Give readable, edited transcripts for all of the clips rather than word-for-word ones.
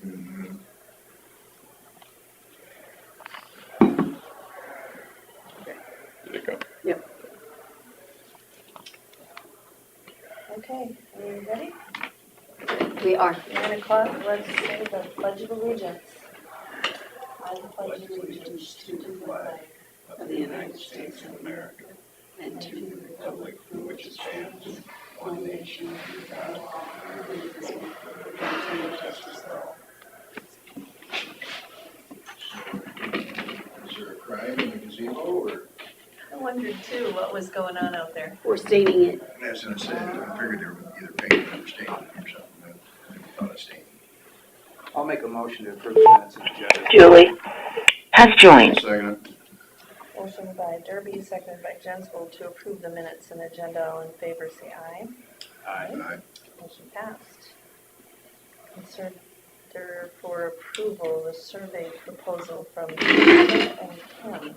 Mm-hmm. Did it go? Yep. Okay, are we ready? We are. 9 o'clock, let's say the Pledge of Allegiance. I pledge allegiance to the flag Of the United States of America, And to the republic for which it stands, one nation, under God, indivisible, with liberty and justice for all. Is there a crime in the gazebo, or? I wondered too what was going on out there. We're staining it. As I said, I figured they were either painting or staining or something. I thought of staining. I'll make a motion to approve the minutes of the agenda. Julie has joined. Second. Motion by Derby, seconded by Jensvold to approve the minutes and agenda. All in favor, say aye. Aye. Motion passed. Consider for approval the survey proposal from Lisa and Kim.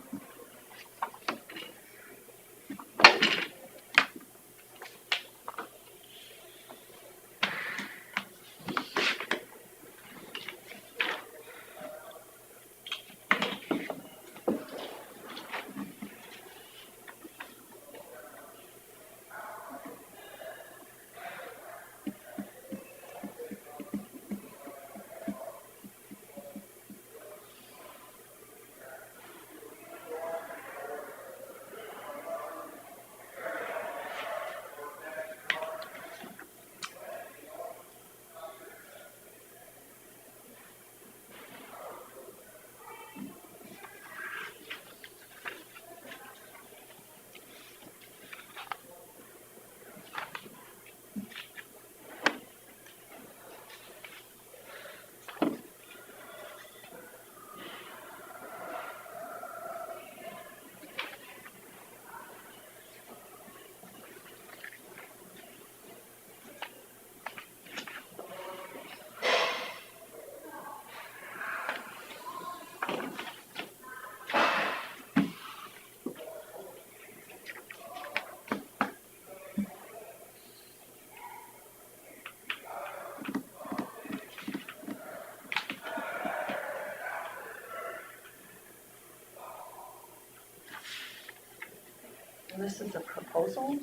And this is a proposal?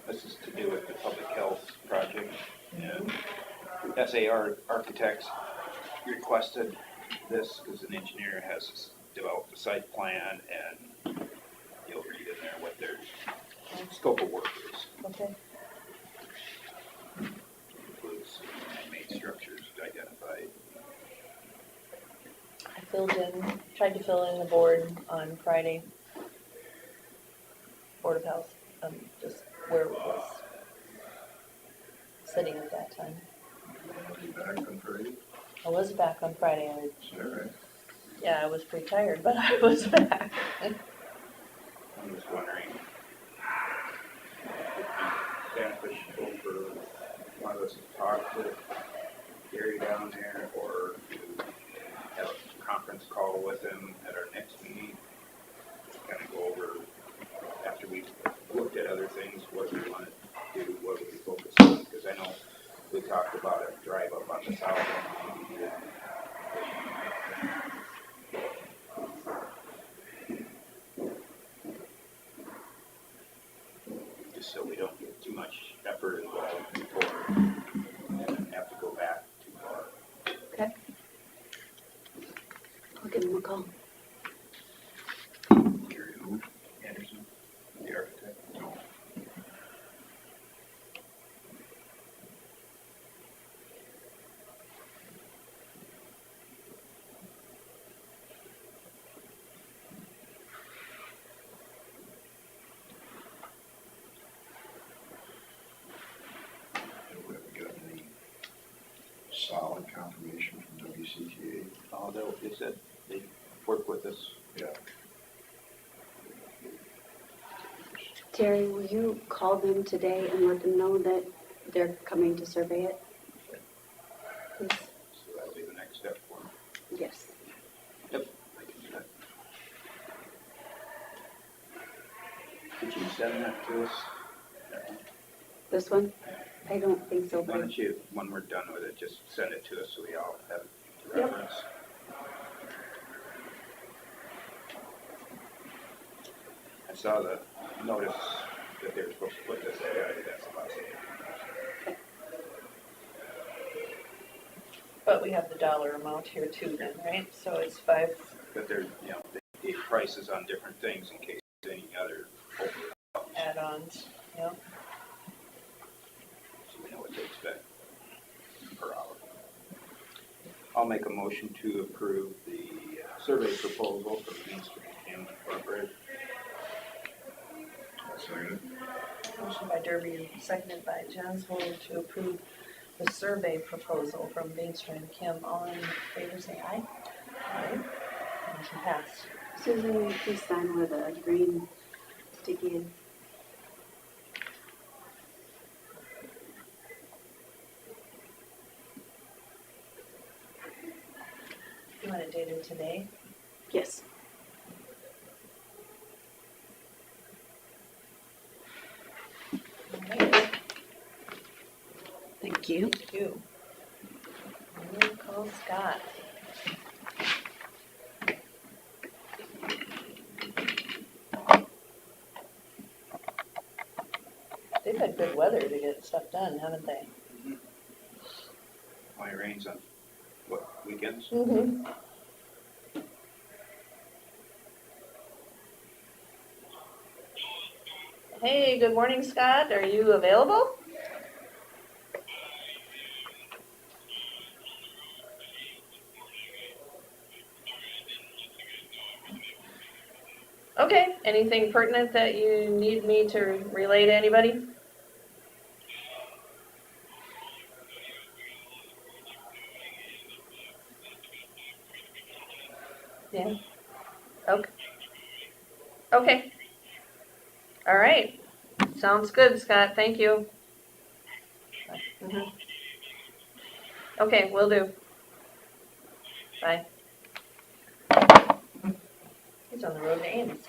This is to do with the public health project, and SAR Architects requested this because an engineer has developed a site plan, and you'll read in there what their scope of work is. Okay. Includes man-made structures identified. I tried to fill in the board on Friday. Board of Health, just where it was sitting at that time. I'll be back on Friday. I was back on Friday. Is that right? Yeah, I was pretty tired, but I was back. I'm just wondering, would it be beneficial for one of us to talk to Gary down there, or to have a conference call with him at our next meeting? Kind of go over, after we've looked at other things, what we want to do, what we focus on, because I know we talked about a drive up on the south end. Just so we don't get too much effort involved before and have to go back too far. Okay. I'll give him a call. Gary who? Anderson, the architect. We haven't gotten any solid confirmation from WCTA. Although they said they work with us. Yeah. Terry, will you call them today and let them know that they're coming to survey it? Please? So that'll be the next step for them. Yes. Yep, I can do that. Could you send that to us? That one? This one? I don't think so, Why but don't you, when we're done with it, just send it to us so we all have it to saw the notice that they were supposed to put this there, I think that's about it. But we have the dollar amount here too then, right? So it's 5, But there's, you know, they gave prices on different things in case there's any other over. add-ons, yep. So we know what to expect per hour. I'll make a motion to approve the survey proposal for Main Street Incorporated. Second. Motion by Derby, seconded by Jensvold to approve the survey proposal from Bankstra and Kim. All in favor, say aye. Aye. Motion passed. Susan, please sign where the green sticky is. You want it dated today? Yes. All right. Thank you. Thank you. We'll call Scott. They've had good weather to get stuff done, haven't they? Only rains on, what, weekends? Mm-hmm. Hey, good morning, Scott. Are you available? Okay, anything pertinent that you need me to relay to anybody? Yeah. Okay. Okay. All right. Sounds good, Scott. Thank you. Mhm. Okay, will do. Bye. He's on the road to Ames.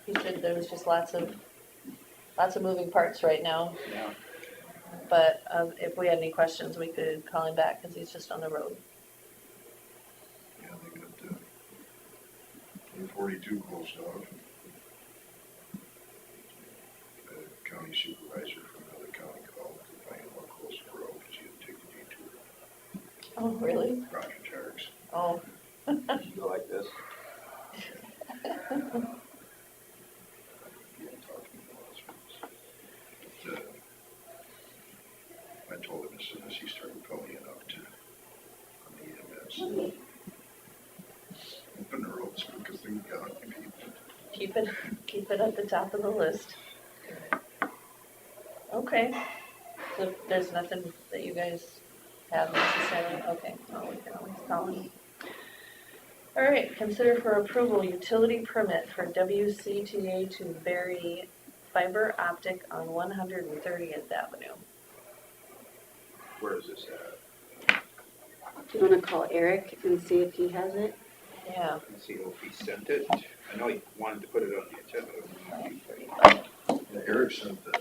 He said there was just lots of moving parts right now, Yeah. but if we had any questions, we could call him back because he's just on the road. Yeah, they got, 42 closed off. A county supervisor from another county called to find out how close the road, because he had to take a detour. Oh, really? Roger Jarks. Oh. You go like this. Yeah, talking about this. But, I told him as soon as he started ponying up to on the EMS, open the roads because they've got people. Keep it at the top of the list. Okay. So there's nothing that you guys have necessarily? Okay. Well, we can always call him. All right. Consider for approval utility permit for WCTA to bury fiber optic on 130th Avenue. Where is this at? Do you want to call Eric and see if he has it? Yeah. Let's see if he sent it. I know he wanted to put it on the agenda. Yeah, Eric sent the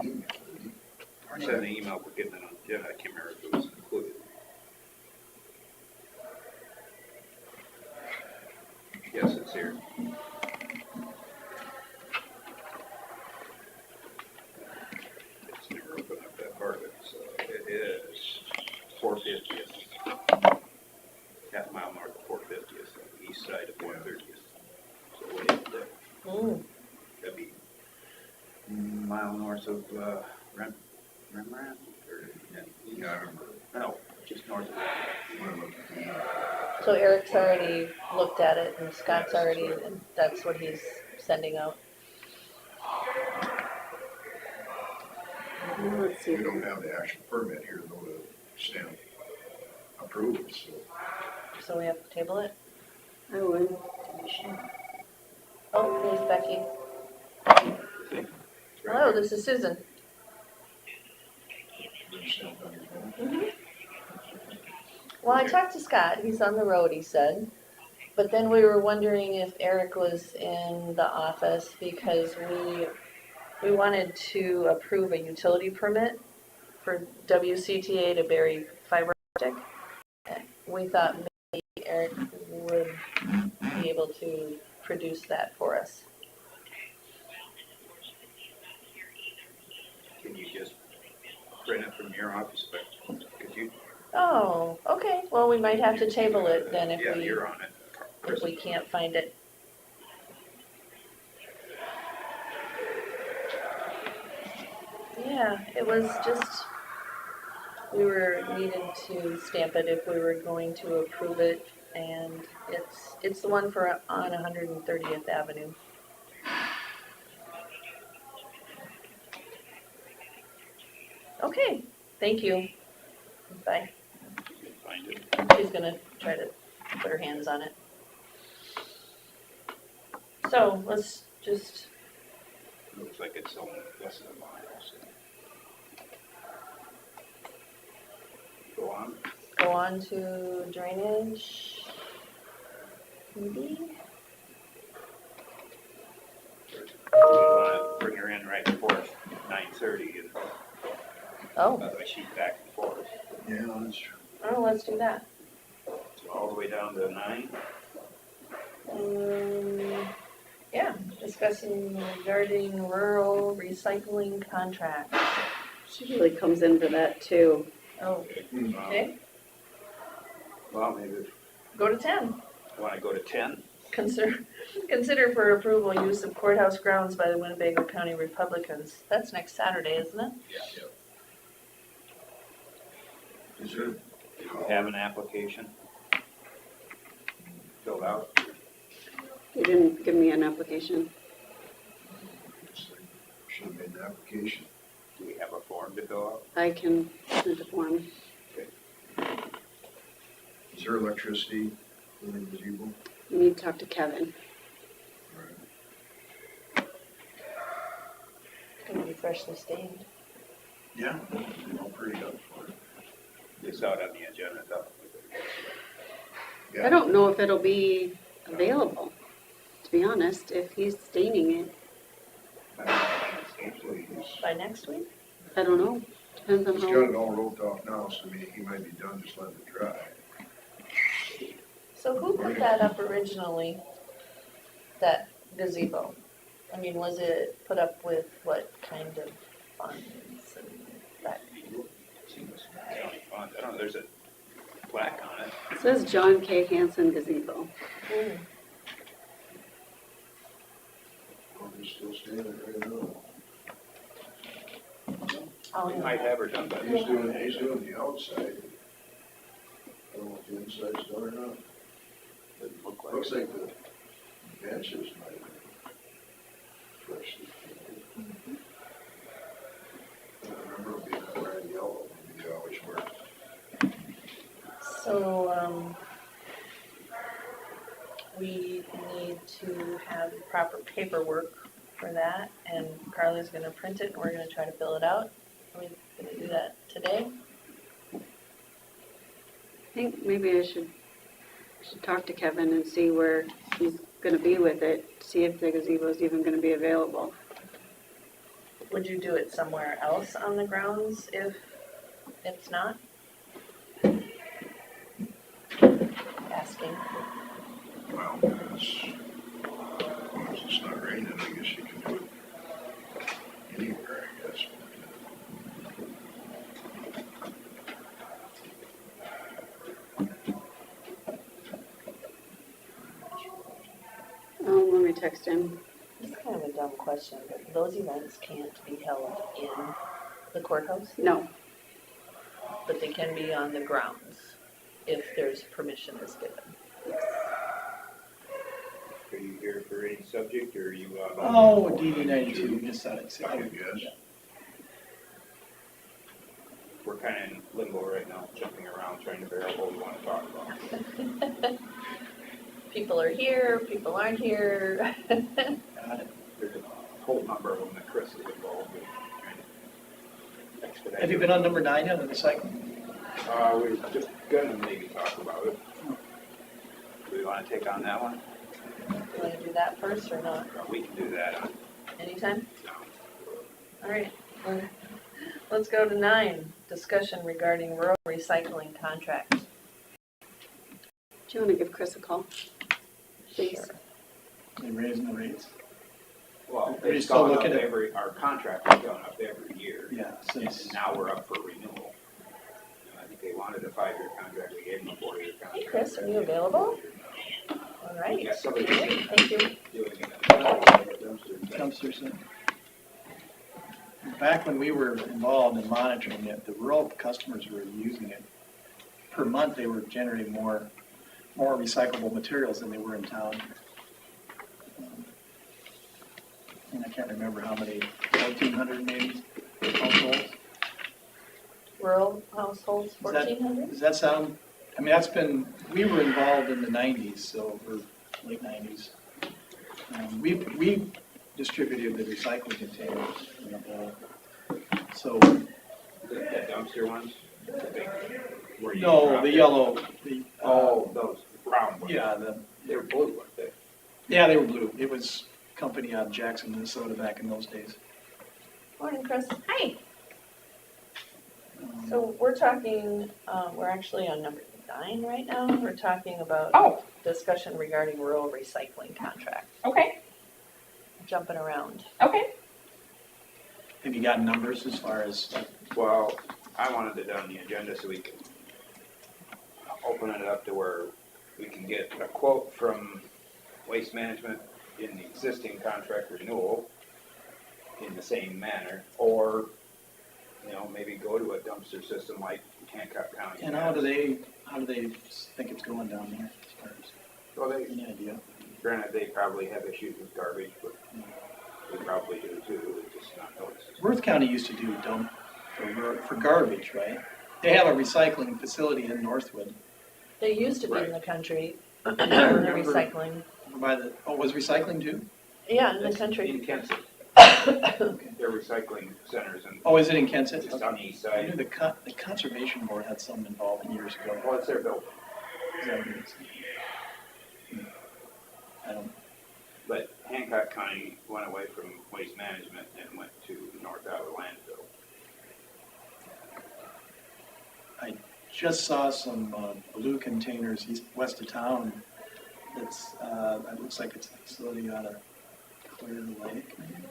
email. He sent an email for getting it on the agenda. I can't remember if it was included. Yes, it's here. It's never opened up that part of it, so it is 450th. Half mile north of 450th, east side of 130th. So way up there. That'd be a mile north of Rembrandt? Or, Yeah, I remember. no, just north of it. When I looked at the email. So Eric's already looked at it and Scott's already, and that's what he's sending out. Well, let's see. We don't have the actual permit here though to stamp approval, so. So we have to table it? I would. Oh, there's Becky. It's right Hello, here. this is Susan. They're stamped on your phone. Well, I talked to Scott, he's on the road, he said. But then we were wondering if Eric was in the office because we wanted to approve a utility permit for WCTA to bury fiber optic. We thought maybe Eric would be able to produce that for us. Can you just print it from your office, but could you, Oh, okay, well, we might have to table it then yeah, you're on it. if we can't find it. Yeah, it was just, we were needing to stamp it if we were going to approve it, and it's the one for on 130th Avenue. Okay, thank you. Bye. You can find it. She's gonna try to put her hands on it. So let's just, Looks like it's only less than a mile, so. Go on. go on to drainage. Maybe? We wanna bring her in right before 9:30 and Oh, otherwise she's back and forth. Yeah, that's true. oh, let's do that. So all the way down to 9. Yeah, discussing regarding rural recycling contract. She usually comes in for that too. Oh, okay, Well, maybe go to 10. you wanna go to 10? Consider for approval use of courthouse grounds by the Winnebago County Republicans. That's next Saturday, isn't it? Yeah. Is there? Do you have an application filled out? You didn't give me an application. Should have made an application. Do we have a form to fill out? I can print a form. Is there electricity in the gazebo? You need to talk to Kevin. Right. It's gonna be freshly stained. Yeah, all pretty up for it. It's out on the agenda though. I don't know if it'll be available, to be honest, if he's staining it. Hopefully he's By next week? I don't know. Depends on got how. it all roped off now, so he might be done just letting it dry. So who put that up originally, that gazebo? I mean, was it put up with what kind of funds and that? Seems county funds. I don't know, there's a plaque on it. It says John K. Hansen gazebo. Oh, he's still standing right now. Oh, We yeah. might have her done by He's doing the outside. I don't know if the inside's done or not. Doesn't look like Looks it. like the benches might have been freshly painted. I remember it being red and yellow, maybe they always were. So, we need to have proper paperwork for that, and Carly's gonna print it, and we're gonna try to fill it out. Are we gonna do that today? I think maybe I should talk to Kevin and see where he's gonna be with it, see if the gazebo's even gonna be available. Would you do it somewhere else on the grounds if it's not? Asking. Well, as long as it's not raining, I guess you can do it anywhere, I guess. Let me text him. It's kind of a dumb question, but those events can't be held in the courthouse, No, but they can be on the grounds if there's permission is given. Are you here for any subject or are you? Oh, DD 92, just thought I'd say. I would guess. We're kind of in limbo right now, jumping around, trying to figure out what we want to talk about. People are here, people aren't here. Got it. There's a whole number of them that Chris is involved in. Trying to expedite Have you been on number 9 on the recycling? We were just gonna maybe talk about it. Do we want to take on that one? You wanna do that first or not? We can do that. Anytime? All right, let's go to 9, discussion regarding rural recycling contract. Do you want to give Chris a call? Please. Sure. They raising the rates. Well, Are you it's still gone up looking at- our contract has gone up every year. Yeah, And since, now we're up for renewal. I think they wanted a 5-year contract, we gave them a 4-year contract. Hey, Chris, are you available? All right. Yeah, somebody Great, thank you. doing it. dumpsters. Back when we were involved in monitoring it, the rural customers were using it. Per month, they were generating more recyclable materials than they were in town. And I can't remember how many, 1,400 maybe households. Rural households, Is that- 1,400? Does that sound, I mean, we were involved in the 90s, so, or late 90s. We distributed the recycling containers in the whole. So, The dumpster ones? The big- where you no, drop the it? yellow, Oh, those round ones. yeah, They were blue, weren't they? they were blue. It was a company out of Jackson, Minnesota back in those days. Morning, Chris. Hi. Um, So we're talking, we're actually on number 9 right now. We're talking about Oh, discussion regarding rural recycling contract. okay, Jumping around. okay. Have you got numbers as far as, Well, I wanted it on the agenda so we can open it up to where we can get a quote from Waste Management in the existing contract renewal in the same manner, or, maybe go to a dumpster system like Hancock County. and how do they think it's going down there as far as, Well, any idea? granted, they probably have issues with garbage, but we probably do too, it's just not noticed. Worth County used to do dump for garbage, right? They have a recycling facility in Northwood. They used to be in Right. the country, I the remember recycling. was recycling too? Yeah, in the country. In Kensett, Okay. their recycling centers and Oh, is it in Kensett? just on the east I knew side. the Conservation Board had some involvement years ago. Well, it's their building. Is that what it is? I don't, But Hancock County went away from Waste Management and went to North Iowa Landfill. just saw some blue containers west of town. It looks like it's a facility out of Clear Lake, maybe?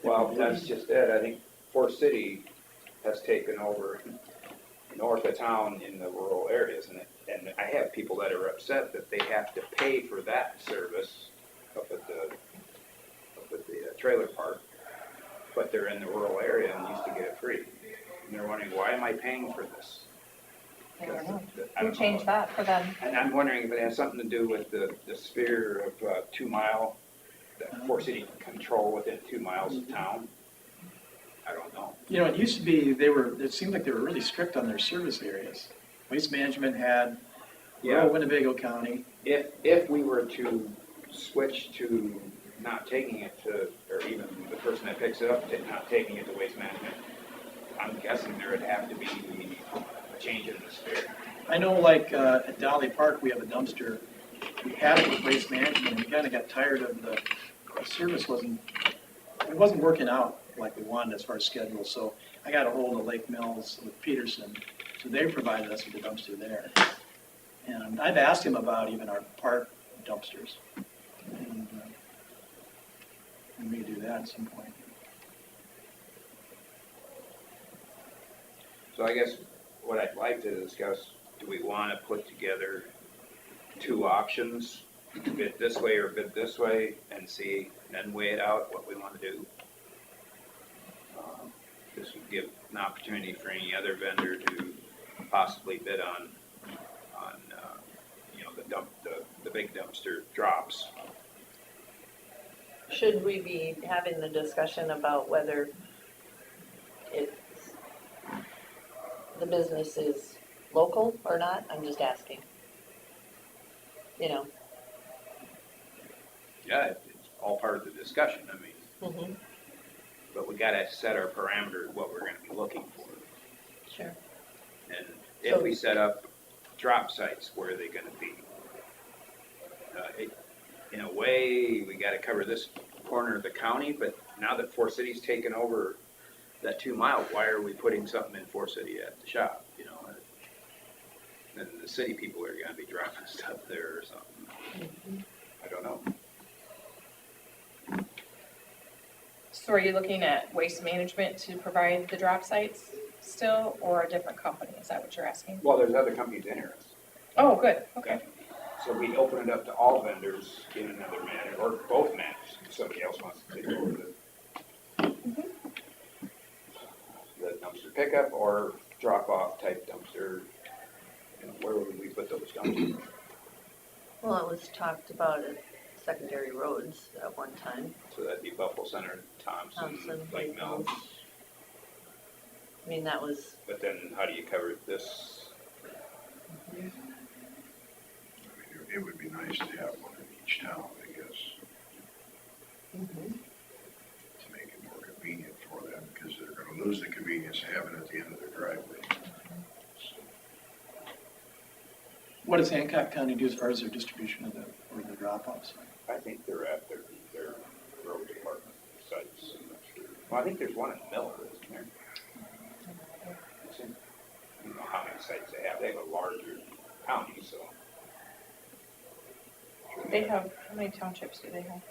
Well, that's just it. I think Forest City has taken over north of town in the rural areas. And I have people that are upset that they have to pay for that service up at the trailer park, but they're in the rural area and used to get it free. And they're wondering, why am I paying for this? I don't know. I Who don't know. changed that for them? And I'm wondering if it has something to do with the sphere of 2 mile, that Forest City can control within 2 miles of town. I don't know. You know, it used to be, it seemed like they were really strict on their service areas. Waste Management had rural Winnebago County. If we were to switch to not taking it to, or even the person that picks it up, not taking it to Waste Management, I'm guessing there would have to be a change in the sphere. I know like at Dolly Park, we have a dumpster. We had it with Waste Management and we kind of got tired of the service wasn't working out like we wanted as far as schedule. So I got a hold of Lake Mills with Peterson. So they provided us with a dumpster there. And I've asked him about even our park dumpsters. And we may do that at some point. So I guess what I'd like to discuss, do we want to put together 2 options, bid this way or bid this way, and see, then weigh it out what we want to do? This would give an opportunity for any other vendor to possibly bid on the big dumpster drops. Should we be having the discussion about whether the business is local or not? I'm just asking. You know. Yeah, it's all part of the discussion, I mean, Mm-hmm. but we gotta set our parameters, what we're gonna be looking for. Sure. And if we set up drop sites, where are they gonna be? In a way, we gotta cover this corner of the county, but now that Forest City's taken over that 2 mile, why are we putting something in Forest City at the shop, you know? then the city people are gonna be dropping stuff there or something. I don't know. So are you looking at waste management to provide the drop sites still, or a different company? Is that what you're asking? Well, there's other companies interested. Oh, good, okay. So we'd open it up to all vendors, get another manager, or both managers, if somebody else wants to take over the dumpster pickup or drop-off type dumpster. You know, where would we put those dumpsters? Well, it was talked about at secondary roads at one time. So that'd be Buffalo Center, Thompson, Lake Mills. I mean, that was, But then how do you cover this? I mean, it would be nice to have one in each town, I guess, to make it more convenient for them, because they're gonna lose the convenience of having it at the end of their driveway. What does Hancock County do as far as their distribution of or the drop-offs? I think they're at their road department sites. Well, I think there's one in Miller, isn't there? I don't know how many sites they have. They have a larger county, so. They have, how many townships do they have?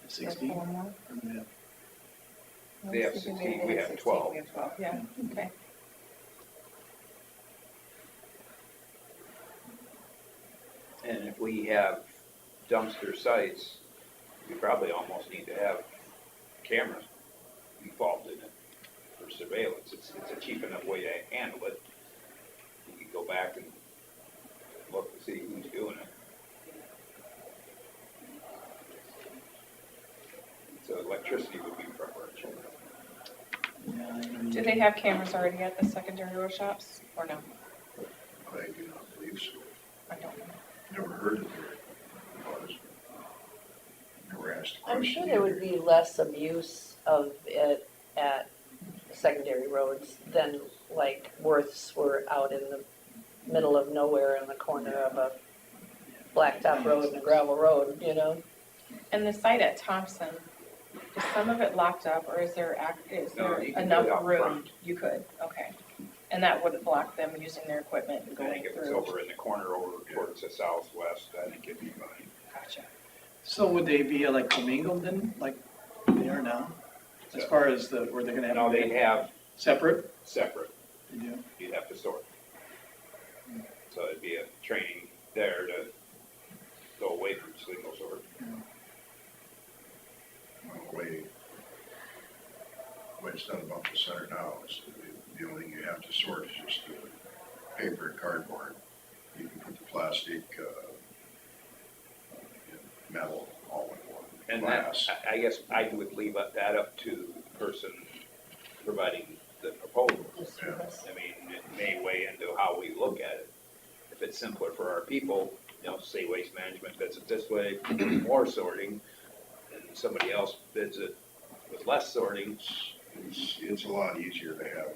16? Like 4 more? Or do we have- They have 16, we have 12. We have 12, yeah, okay. And if we have dumpster sites, we probably almost need to have cameras involved in it for surveillance. It's a cheap enough way to handle it. You can go back and look to see who's doing it. So electricity would be preferential. Yeah, I know Do you- they have cameras already at the secondary road shops, or no? I do not believe so. I don't know. Never heard of there was. Never asked a I'm question sure there would either. be less abuse of it at secondary roads than like Worths were out in the middle of nowhere in the corner of a blacktop road and a gravel road, you know? And the site at Thompson, is some of it locked up, or is there, No, there you can do it enough out room? front. You could, okay. And that wouldn't block them using their equipment and I going think if it's through? over in the corner over towards the southwest, I think it'd be fine. Gotcha. So would they be like commingled then, like they are now? As far as where they're gonna have No, them they'd have separate? separate. They do? You'd have to sort. So it'd be a training there to go away from single sort. The way it's done about the center now is the only thing you have to sort is just the paper and cardboard. You can put the plastic, metal all in one And that, glass. I guess I would leave that up to the person providing the proposal. I mean, it may weigh into how we look at it. If it's simpler for our people, you know, say Waste Management bids it this way, more sorting, and somebody else bids it with less sorting. It's a lot easier to have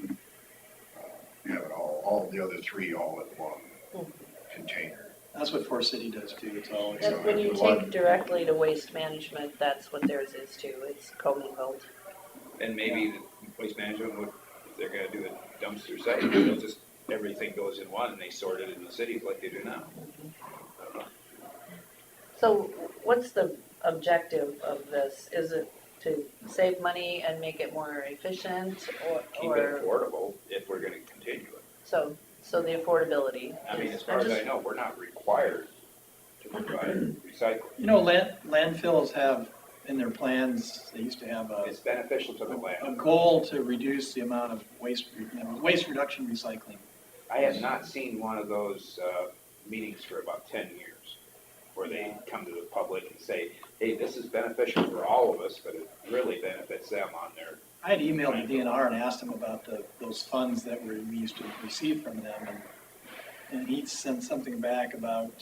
it all the other three all in one container. That's what Forest City does too, it's all. Yeah. And when you take directly to waste management, that's what theirs is too, it's commingled. And maybe the Waste Management would, if they're gonna do a dumpster site, they'll just, everything goes in one and they sort it in the cities like they do now. I don't know. So what's the objective of this? Is it to save money and make it more efficient Keep it affordable if we're gonna continue it. so the affordability? I mean, is- as far as I know, we're not required to provide recycling. You know, landfills have in their plans, they used to have It's beneficial to the a land. goal to reduce the amount of waste reduction recycling. I have not seen one of those meetings for about 10 years, where they come to the public and say, hey, this is beneficial for all of us, but it really benefits them on their. I had emailed the DNR and asked him about those funds that we used to receive from them, and he sent something back about,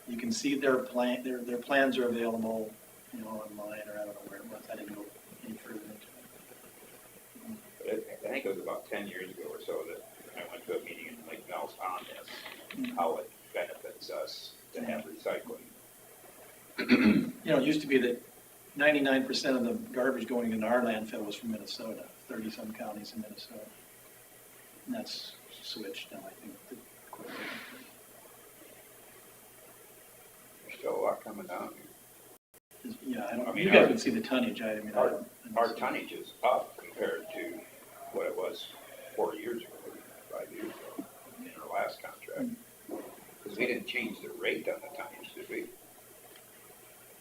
you can see their plans are available, you know, online, or I don't know where it was, I didn't go any further into it. But I think it was about 10 years ago or so that I went to a meeting in Lake Mills on this, how it benefits us to have recycling. You know, it used to be that 99% of the garbage going into our landfill was from Minnesota, 30-some counties in Minnesota. And that's switched now, I think. There's still a lot coming down. Yeah, I I don't, mean, you guys our- would see the tonnage, I mean. Our tonnage is up compared to what it was 4 years ago, 5 years ago, in our last contract. Because we didn't change the rate on the tonnage, did we?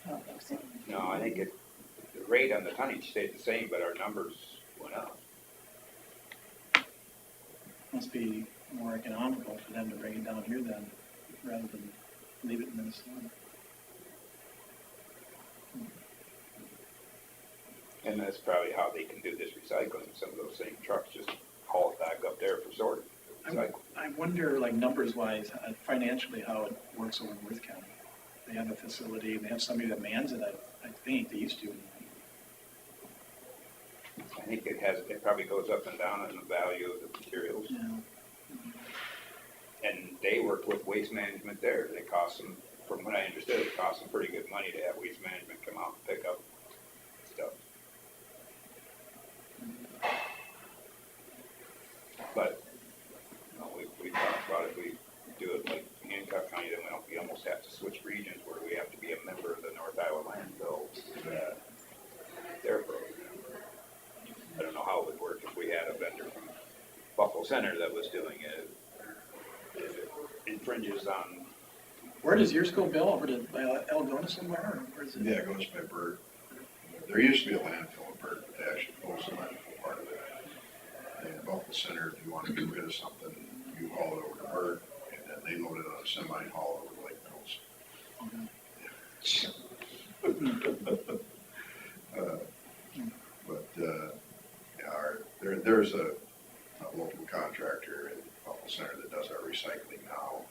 I don't think so. No, I think the rate on the tonnage stayed the same, but our numbers went up. Must be more economical for them to bring it down here then, rather than leave it in Minnesota. And that's probably how they can do this recycling. Some of those same trucks just haul it back up there for sorting. I wonder, like, numbers-wise, financially, how it works over in Worth County. They have a facility, and they have somebody that mans it, I think, they used to. I think it probably goes up and down in the value of the materials. Yeah. And they work with Waste Management there. They cost them, from what I understood, it costs them pretty good money to have Waste Management come out and pick up stuff. But, you know, we talked about if we do it like Hancock County, then we almost have to switch regions where we have to be a member of the North Iowa Landfill, their program. I don't know how it would work if we had a vendor from Buffalo Center that was doing it. If it infringes on, Where does yours go, Bill? Over to by Algona somewhere, or where is it? Yeah, it goes by Burt. There used to be a landfill in Burt, but they actually closed the landfill part of it. And Buffalo Center, if you want to get rid of something, you haul it over to Burt, and then they load it on a semi and haul it over to Lake Mills. Yeah, there's a local contractor in Buffalo Center that does our recycling now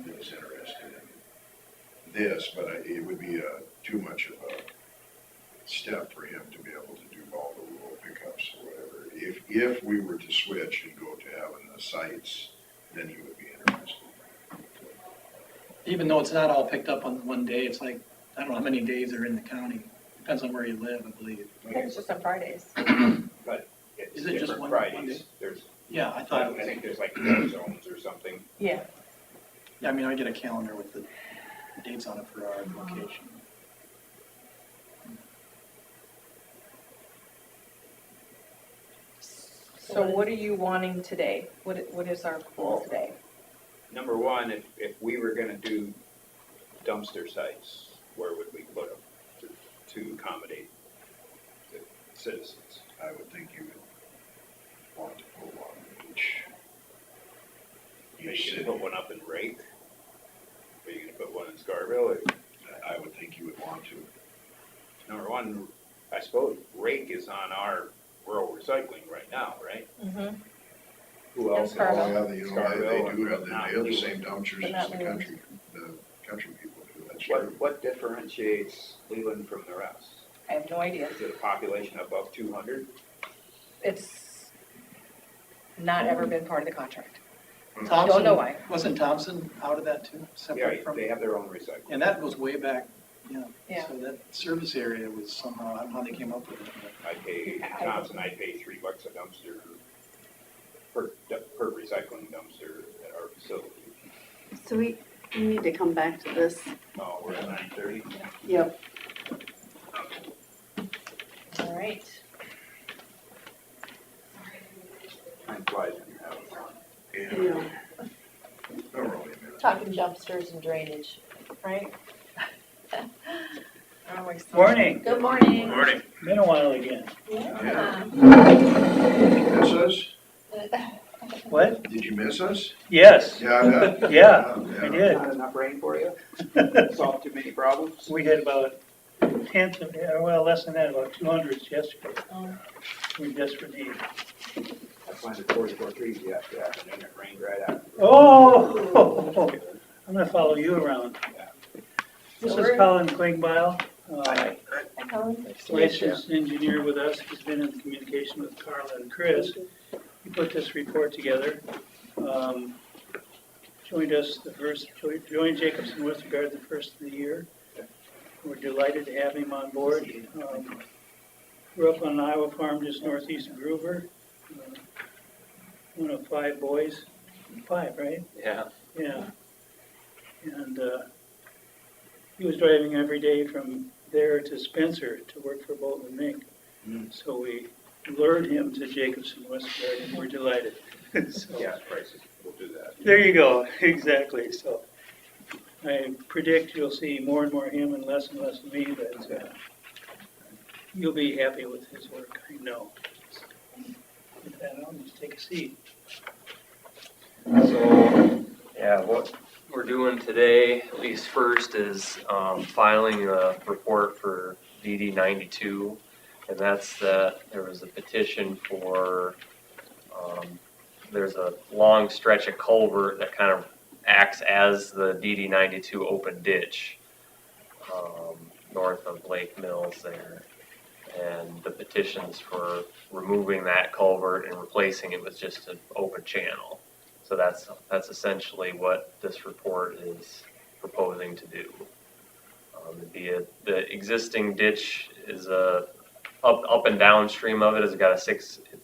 that is interested in this, but it would be too much of a step for him to be able to do all the rural pickups or whatever. If we were to switch and go to having the sites, then he would be interested. Even though it's not all picked up on one day, it's like, I don't know how many days are in the county. Depends on where you live, I believe. I think it's just on Fridays. but it's Is it just different one Fridays. day? There's, Yeah, I I thought it was, think there's like 4 zones or something. Yeah. yeah, I mean, I get a calendar with the dates on it for our location. So what are you wanting today? What is our goal today? Number one, if we were gonna do dumpster sites, where would we put them to accommodate the citizens? I would think you would want to put one in each You city. should put one up in Rake. Are you gonna put one in Scarville? I would think you would want to. Number one, I suppose Rake is on our rural recycling right now, right? Mm-hmm. Who And else? Scarville. Oh, yeah, they Scarville do, and and not they have the Leland. same dumpsters But as not the Leland. country people do, that's true. What differentiates Leland from the rest? I have no idea. Is it a population above 200? It's not ever been part of the contract. Thompson, Don't know why. Wasn't Thompson out of that too? Yeah, Separate from, they have their own recycling. and that goes way back, yeah. Yeah. So that service area was somehow, I don't know how they came up with it. but- I pay, Thompson, I pay $3 a dumpster per recycling dumpster at our facility. So we need to come back to this. Oh, we're at 9:30? Yep. All right. Time flies when you're having fun. Yeah. Oh, really, man. Talking dumpsters and drainage, right? Morning. Good morning. Morning. Been a while again. Yeah. Did you miss us? What? Did you miss us? Yes, Yeah, I bet. Yeah, I did. Not enough rain for you? Solved too many problems? We had about tenth of, well, less than that, about 200 yesterday. Oh. We desperate need. I planted 44 trees yesterday afternoon, it rained right after. Oh, I'm gonna follow you around. This So is we're- Colin Klingbeil, Hi, Colin. licensed engineer with us. He's been in communication with Carla and Chris. He put this report together. Joined us joined Jacobson with regard to the first of the year. We're delighted to have him on board. Grew up on an Iowa farm just northeast of Groover. one of 5 boys, 5, right? Yeah. Yeah. And he was driving every day from there to Spencer to work for Bolton and Mink. So we lured him to Jacobson Westgard, and we're delighted. So, Gas prices will do that. there you go, exactly. So I predict you'll see more and more him and less of me, but you'll be happy with his work, I know. With that, I'll just take a seat. So, yeah, what we're doing today, at least first, is filing a report for DD 92. And that's that there was a petition for, there's a long stretch of culvert that kind of acts as the DD 92 open ditch north of Lake Mills there. And the petition's for removing that culvert and replacing it with just an open channel. So that's essentially what this report is proposing to do. The existing ditch is up and downstream of it has got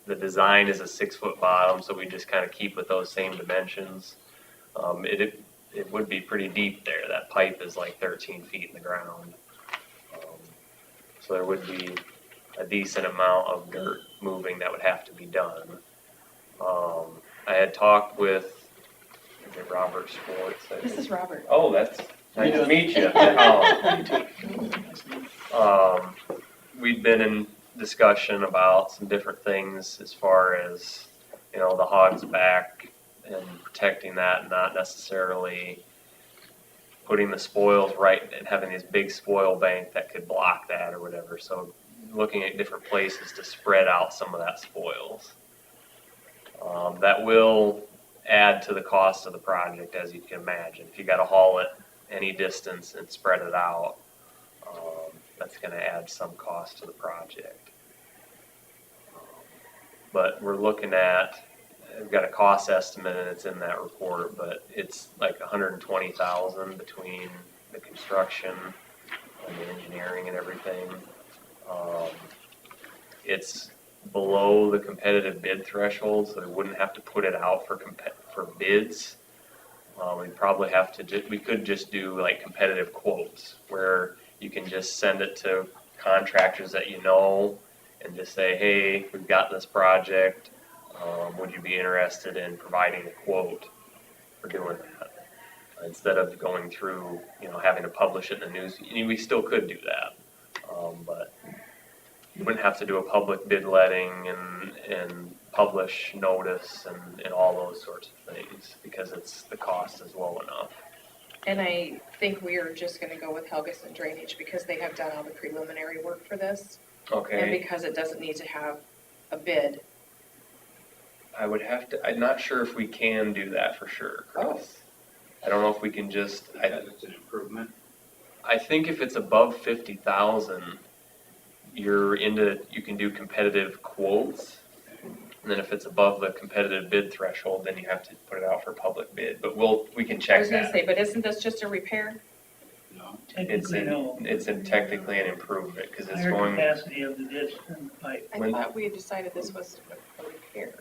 the design is a 6-foot bottom, so we just kind of keep with those same dimensions. It would be pretty deep there. That pipe is like 13 feet in the ground. So there would be a decent amount of dirt moving that would have to be done. I had talked with Robert Schwartz. This is Robert. Oh, that's nice to meet you. We'd been in discussion about some different things as far as, the hog's back and protecting that, and not necessarily putting the spoils right and having this big spoil bank that could block that or whatever. So looking at different places to spread out some of that spoils. That will add to the cost of the project, as you can imagine. If you got to haul it any distance and spread it out, that's going to add some cost to the project. But we're looking at, I've got a cost estimate and it's in that report, but it's like $120,000 between the construction and the engineering and everything. It's below the competitive bid threshold, so we wouldn't have to put it out for bids. We'd probably have to, we could just do like competitive quotes where you can just send it to contractors that and just say, hey, we've got this project. Would you be interested in providing a quote for doing that? Instead of going through, having to publish it in the news. We still could do that, but you wouldn't have to do a public bid letting and publish notice and all those sorts of things because the cost is low enough. And I think we are just gonna go with Helgeson Drainage because they have done all the preliminary work for this. And Okay, because it doesn't need to have a bid. I would have to, I'm not sure if we can do that for sure, Chris. I don't know if we can just, It's an improvement. I think if it's above 50,000, you can do competitive quotes. And then if it's above the competitive bid threshold, then you have to put it out for public bid, but we can I check was gonna that. say, but isn't this just a repair? No. Technically, no. It's technically an improvement, because it's Higher going, capacity of the ditch and the pipe. I When- thought we had decided this was a repair.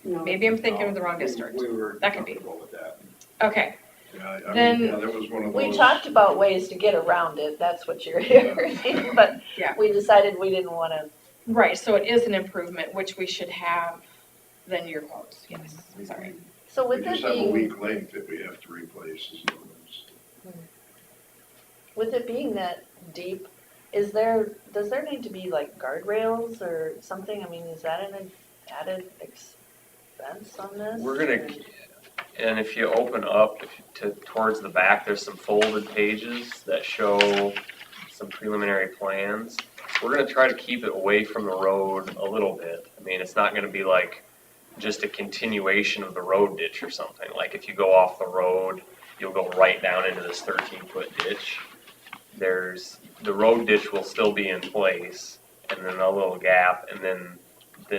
No. Maybe I'm thinking of the wrong We- district. We were That could be. comfortable with that. Okay, Yeah, Then- that was one of those. We talked about ways to get around it, that's what you're hearing, but Yeah. we decided we didn't wanna, right, so it is an improvement, which we should have then your quotes, yes, sorry. so We with it just have a being, weak link that we have to replace as well as. with it being that deep, does there need to be like guardrails or something? I mean, is that an added expense on this? we're gonna, and if you open up towards the back, there's some folded pages that show some preliminary plans. We're gonna try to keep it away from the road a little bit. I mean, it's not gonna be like just a continuation of the road ditch or something. Like if you go off the road, you'll go right down into this 13-foot ditch. The road ditch will still be in place, and then a little gap, and then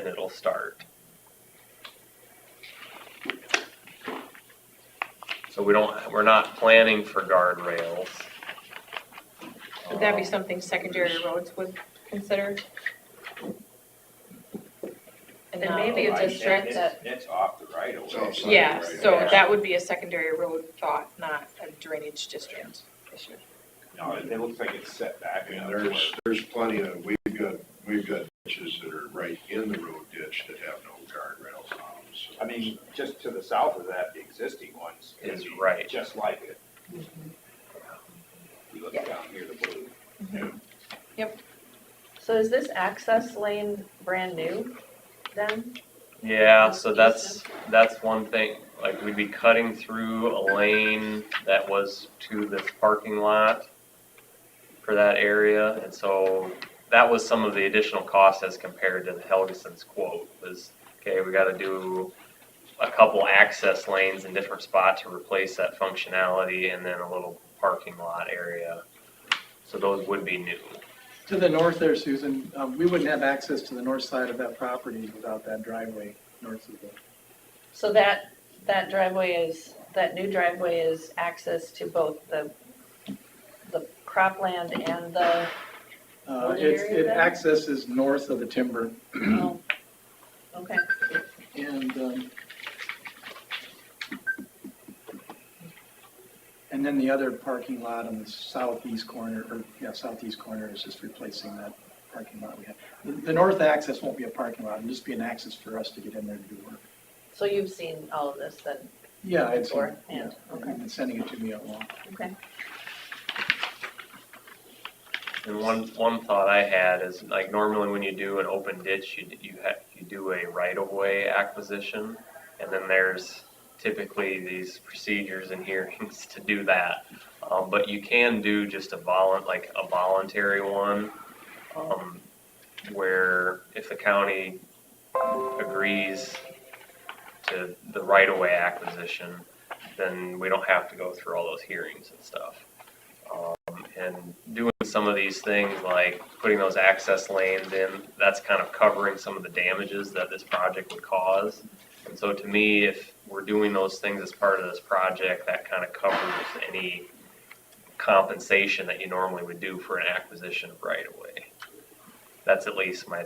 it'll start. So we're not planning for guardrails. Would that be something secondary roads would consider? and And not maybe a it's a stretch that, It's off the right of It's way. outside. Yeah, Right, so yeah. that would be a secondary road thought, not a drainage district issue. No, it looks like it's set back. And enough there's plenty of, we've got ditches that are right in the road ditch that have no guardrails on them, so. I mean, just to the south of that, the existing ones. Is right. Just like it. You look Yeah. down here, the blue. so is this access lane brand new then? Yeah, so that's one thing, like we'd be cutting through a lane that was to this parking lot for that area, and so that was some of the additional cost as compared to the Helgeson's quote, was, okay, we gotta do a couple access lanes in different spots to replace that functionality, and then a little parking lot area. So those would be new. To the north there, Susan, we wouldn't have access to the north side of that property without that driveway north of the. So that new driveway is access to both the cropland and the, What area It then? accesses north of the timber, oh, okay. and then the other parking lot on the southeast corner, southeast corner is just replacing that parking lot we have. The north access won't be a parking lot, it'll just be an access for us to get in there to do work. So you've seen all of this then? Yeah, I'd say, Before, yeah, and- okay. you've been sending it to me all along. Okay. And one thought I had is, like, normally when you do an open ditch, you do a right-of-way acquisition, and then there's typically these procedures and hearings to do that. But you can do just a voluntary one, where if the county agrees to the right-of-way acquisition, then we don't have to go through all those hearings and stuff. And doing some of these things like putting those access lanes in, that's kind of covering some of the damages that this project would cause. And so to me, if we're doing those things as part of this project, that kind of covers any compensation that you normally would do for an acquisition of right-of-way. That's at least my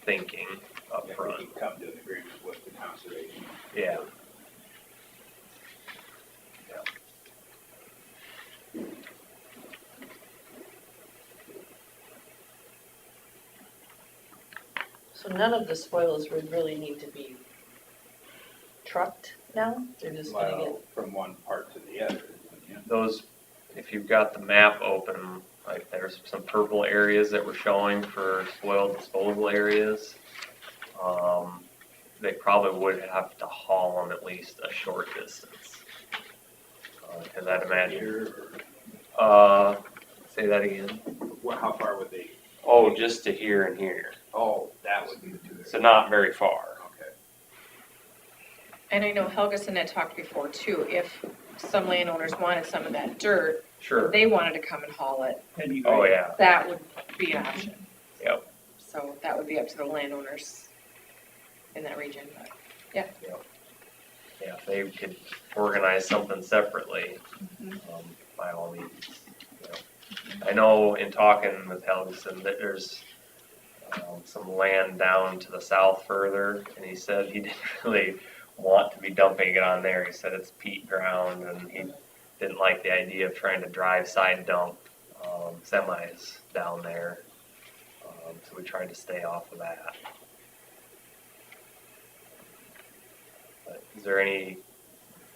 thinking up If we front. can come to an agreement with the conservation. Yeah. So none of the spoils would really need to be trucked now? They're just gonna get, Well, from one part to the other. Yeah. Those, if you've got the map open, like there's some purple areas that we're showing for spoil disposal areas. They probably would have to haul them at least a short distance. Cause I'd imagine, Here, or say that again. how far would they? Oh, just to here and here, Oh, that would be the two. so not very far. Okay. And I know Helgeson had talked before too, if some landowners wanted some of that dirt, Sure. they wanted to come and haul it, Oh, yeah, that would be an option. Yep. So that would be up to the landowners in that region, but, yeah. yeah, if they could organize something separately, by all means. You know. I know in talking with Helgeson that there's some land down to the south further, and he said he didn't really want to be dumping it on there. He said it's peat ground, and he didn't like the idea of trying to drive side dump semis down there. So we tried to stay off of that. But is there any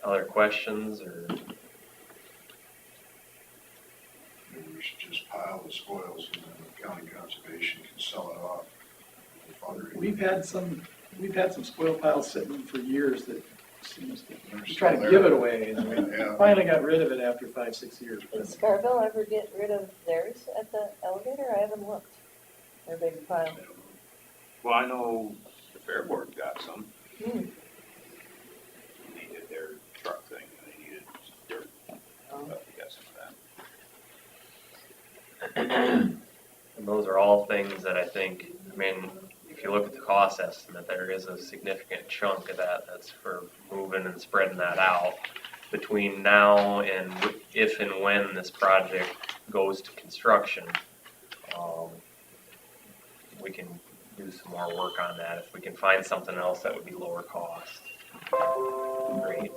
other questions or? Maybe we should just pile the spoils and then the county conservation can sell it off. for fundraising. We've had some spoil piles sitting for years that seems They're to try still to give there. it away, and we Yeah. finally got rid of it after 5-6 years. did Scarville ever get rid of theirs at the elevator? I haven't looked. Their big pile. Well, I know the Fair Board got some. Hmm. They did their truck thing, and they needed dirt. Oh. But they got some of that. And those are all things that I think, I mean, if you look at the cost estimate, there is a significant chunk of that that's for moving and spreading that out. Between now and if and when this project goes to construction, we can do some more work on that. If we can find something else that would be lower cost, great.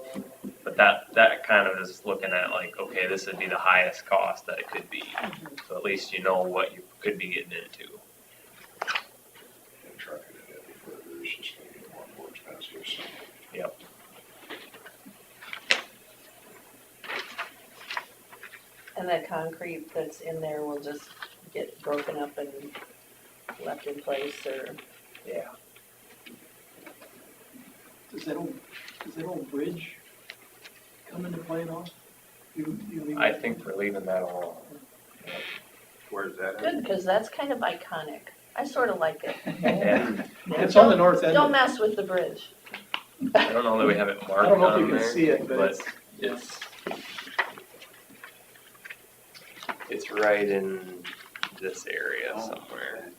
But that kind of is looking at like, okay, this would be the highest cost that it could be. So at least you know what you could be getting into. And trucking it any further is just gonna get more and more expensive, so. Yep. And that concrete that's in there will just get broken up and left in place, or, Yeah. Does that old bridge come into play at all? You leave I that- think we're leaving that alone. Where's that good, at? because that's kind of iconic. I sort of like it. Yeah. It's on the north end. Don't mess with the bridge. I don't know that we have it marked I don't know if on you can there, see it, but it's right in this area Oh, somewhere.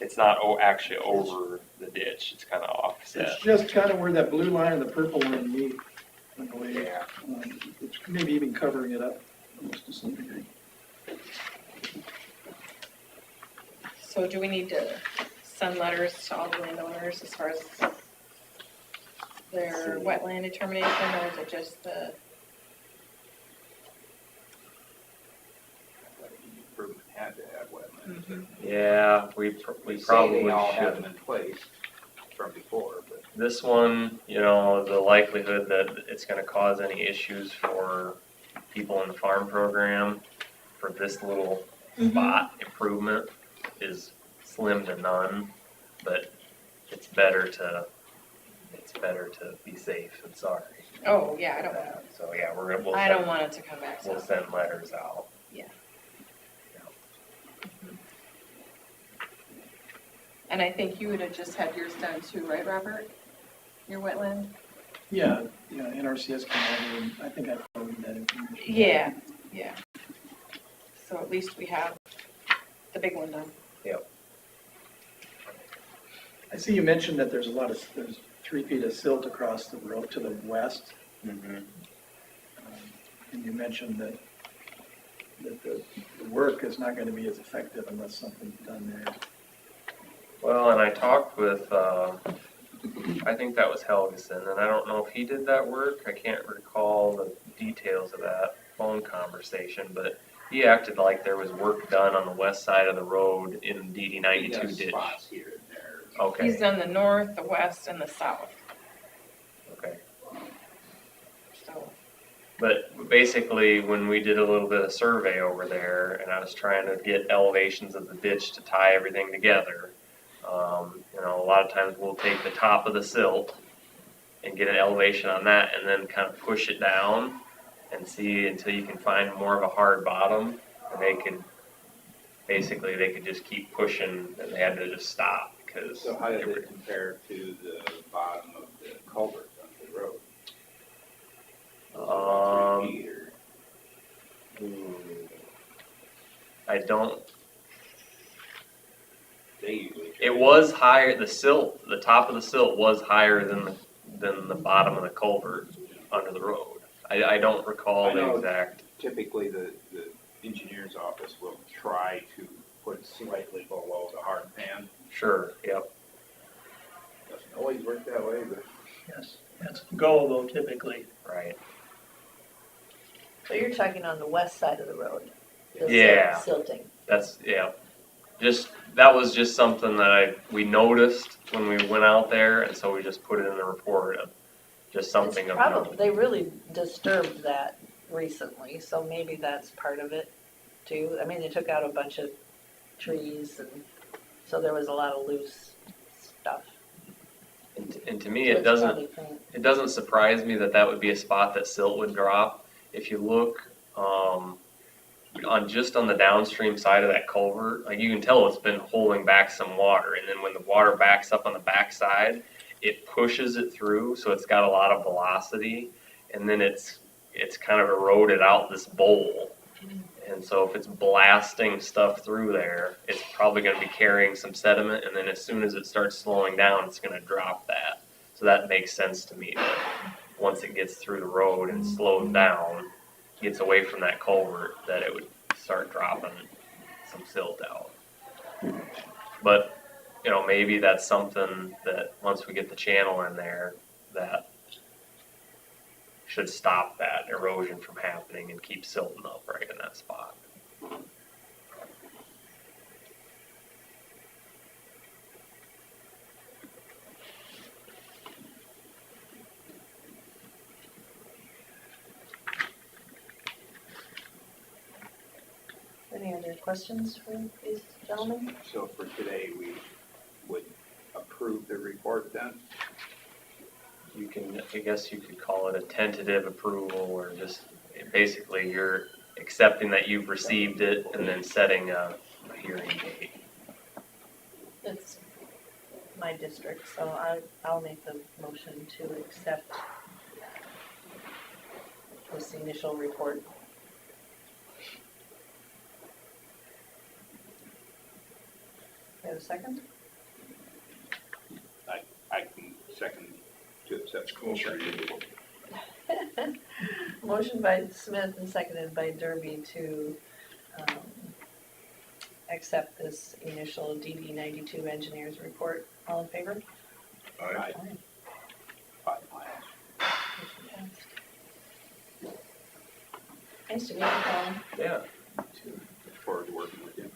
It's not actually over the ditch, it's kind of offset. it's just kind of where that blue line and the purple line meet. In a way. Yeah. It's maybe even covering it up almost to some degree. So do we need to send letters to all the landowners as far as their wetland determination, or is it just the, Improvement had to have wetlands. Yeah, we They say probably they all have them should. in place from before, but This one, you know, the likelihood that it's gonna cause any issues for people in the farm program for this little spot improvement is slim to none, but it's better to be safe than sorry. oh, yeah, I don't want, So, yeah, we'll I don't send, want it to come back, we'll so. send letters out. And I think you would have just had yours done too, right, Robert? Your wetland? Yeah, NRCS came over and I think I forwarded that information. Yeah, yeah. So at least we have the big one done. I see you mentioned that there's 3 feet of silt across the road to the west. Mm-hmm. And you mentioned that the work is not going to be as effective unless something's done there. Well, and I talked with, I think that was Helgeson, and I don't know if he did that work. I can't recall the details of that phone conversation, but he acted like there was work done on the west side of the road in DD he 92 does ditch. spots here and there. Okay, He's done the north, the west, and the south, okay. so. But basically, when we did a little bit of survey over there, and I was trying to get elevations of the ditch to tie everything together, you know, a lot of times we'll take the top of the silt and get an elevation on that, and then kind of push it down and see until you can find more of a hard bottom, and they could just keep pushing, and they had to just stop because. So how did it compare to the bottom of the culvert on the road? Was it 3 feet or I don't. they usually? It was higher. The top of the silt was higher than the bottom of the culvert under the road. I don't recall I the know. exact. Typically, the engineer's office will try to put it slightly below the hard pan. Sure. Yep. Doesn't always work that way, but Yes, that's the goal though typically. Right. So you're talking on the west side of the road? the Yeah. Silting. That's that was just something that we noticed when we went out there, and so we just put it in the report of just something It's of probably, note. they really disturbed that recently, so maybe that's part of it too. I mean, they took out a bunch of trees, and so there was a lot of loose stuff. And to me, So it it's doesn't. probably clean. It doesn't surprise me that would be a spot that silt would drop. If you look on the downstream side of that culvert, like you can tell it's been holding back some water, and then when the water backs up on the backside, it pushes it through, so it's got a lot of velocity, and then it's kind of eroded out this bowl. And so if it's blasting stuff through there, it's probably going to be carrying some sediment, and then as soon as it starts slowing down, it's going to drop that. So that makes sense to me that once it gets through the road and slows down, gets away from that culvert, that it would start dropping some silt out. But you know, maybe that's something that, once we get the channel in there, that should stop that erosion from happening and keep silting up right in that spot. Any other questions for these gentlemen? So for today, we would approve the report then? You can, I guess you could call it a tentative approval, or just, basically, you're accepting that you've received it and then setting a hearing date. It's my district, so I'll make the motion to accept this initial report. You have a second? I can second to accept. Closer to you. Motion by Smith and seconded by Derby to accept this initial DD 92 engineers report. All in favor? Aye. 5 miles. Motion passed. Nice to meet you, Colin. Yeah. Look forward to working with you.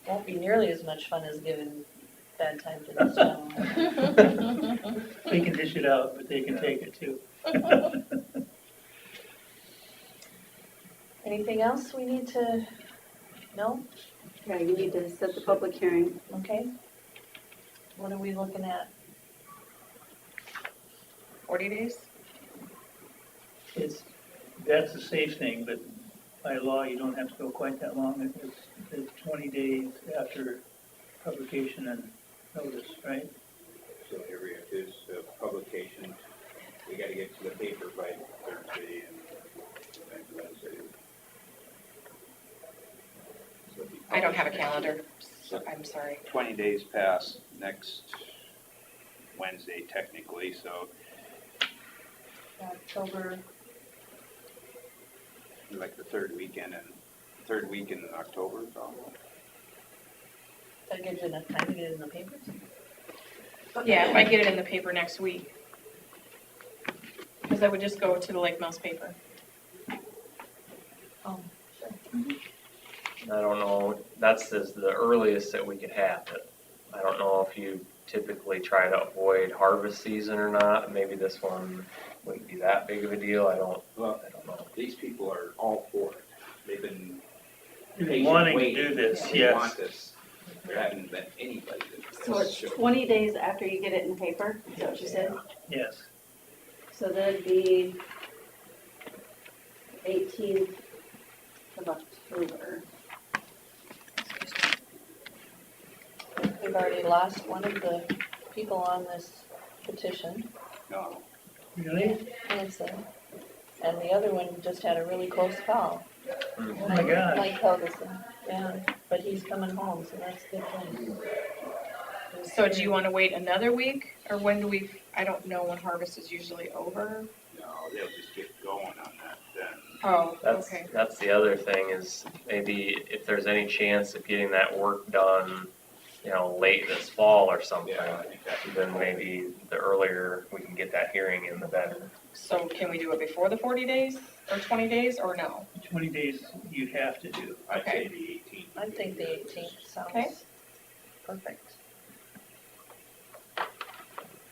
Won't be nearly as much fun as giving bad time to this gentleman. They can dish it out, but they can take it too. Anything else we need to know? Yeah, you need to set the public hearing. Okay. What are we looking at? 40 days? That's a safe thing, but by law, you don't have to go quite that long. It's 20 days after publication and notice, right? So here we have his publication. We gotta get to the paper by Thursday and Wednesday. So it'll be I don't have a published calendar, so I'm sorry. 20 days past next Wednesday technically, so October, like the third week in October, probably. that gives you enough time to get it in the papers? Yeah, if I get it in the paper next week. Because I would just go to the Lake Mills paper. Oh, sure. I don't know, that's the earliest that we could have it. I don't know if you typically try to avoid harvest season or not. Maybe this one wouldn't be that big of a deal. I don't know. These people are all for it. They've been You've been patient wanting to waiting. do this, They yes. want this. There hasn't been anybody that's. So it's 20 days after you get it in paper, is that what you said? Yes. So that'd be 18th of October. We've already lost one of the people on this petition, No, Really? Hanson, and the other one just had a really close call. Oh my gosh. Mike Helgeson, yeah, but he's coming home, so that's a good thing. So do you want to wait another week, or when do we, I don't know when harvest is usually over? no, they'll just get going on that then. Oh, That's, okay. that's the other thing, is maybe if there's any chance of getting that work done, you know, late this fall or something, Yeah, I think that's. then maybe the earlier we can get that hearing in, the better. So can we do it before the 40 days, or 20 days, or no? 20 days you have to do. I'd say Okay. the 18th. I think the 18th sounds Okay. perfect.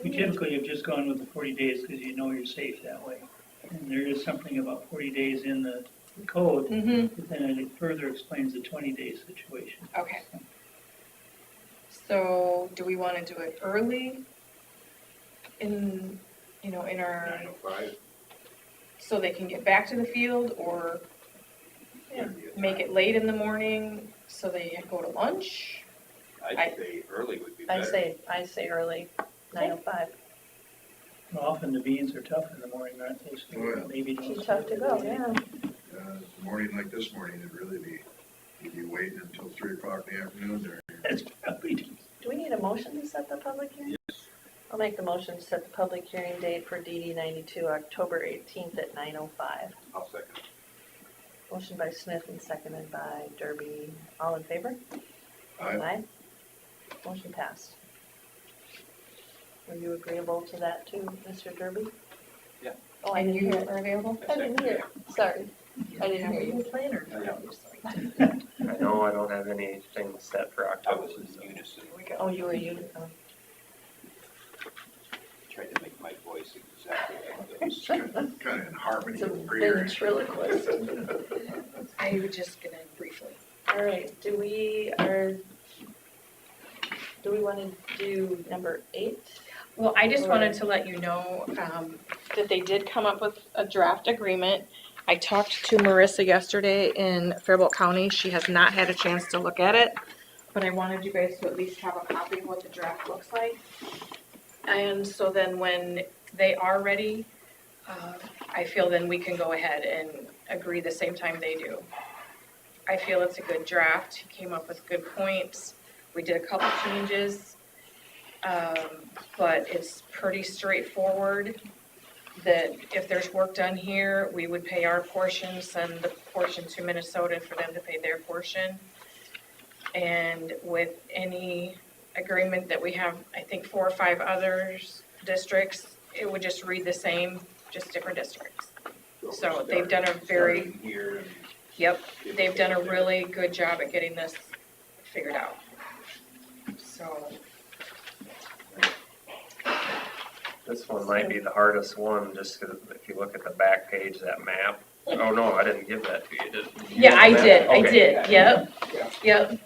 We typically have just gone with the 40 days because you know you're safe that way. And there is something about 40 days in the code, Mm-hmm. but then it further explains the 20-day situation. Okay. So do we want to do it early in, in our, 9:05. so they can get back to the field, or make it late in the morning so they go to lunch? I'd say early would be better. I say early, 9:05. Often the beans are tough in the morning, aren't they? So Oh, yeah. maybe Too don't. tough to go, yeah. A morning like this morning, it'd really be, you'd be waiting until 3 o'clock in the afternoon there. That's probably, Do we need a motion to set the public hearing? Yes. I'll make the motion to set the public hearing date for DD 92, October 18th at 9:05. I'll second. Motion by Smith and seconded by Derby. All in favor? Aye. Motion passed. Were you agreeable to that too, Mr. Derby? Yeah. Oh, I And didn't you hear it. are available? I didn't hear it. Sorry. I didn't hear you. Planner. I know I don't have anything set for I October. was in unison, Oh, you were you? tried to make my voice exactly like those. Kind of in harmony It's a with your ventriloquist. I was just gonna briefly. All right, do we want to do number 8? Well, I just wanted to let you know that they did come up with a draft agreement. I talked to Marissa yesterday in Faribault County. She has not had a chance to look at it, but I wanted you guys to at least have a copy of what the draft looks like. And so then when they are ready, I feel then we can go ahead and agree the same time they do. I feel it's a good draft. He came up with good points. We did a couple changes, but it's pretty straightforward that if there's work done here, we would pay our portion, send the portion to Minnesota for them to pay their portion. And with any agreement that we have, I think 4 or 5 others districts, it would just read the same, just different districts. So they've done a very, Starting here and yep, they've done a really good job at getting this figured out. So, This one might be the hardest one, just 'cause if you look at the back page of that map. Oh, no, I didn't give that to you, did you? yeah, I Okay. did, yep, yep.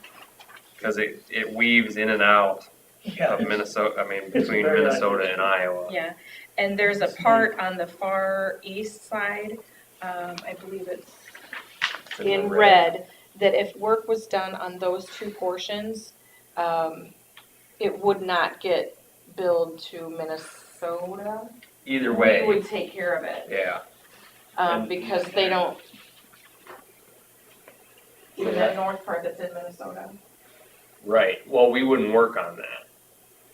Because it weaves in and out Yeah, of Minnesota, I mean, It's between very Minnesota and Iowa. Yeah, and there's a part on the far east side, I believe it's It's in red, that if work was done on those 2 portions, it would not get billed to Minnesota. Either We way, would take care of it, yeah. because they don't, even that north part that's in Minnesota. Right, well, we wouldn't work on that.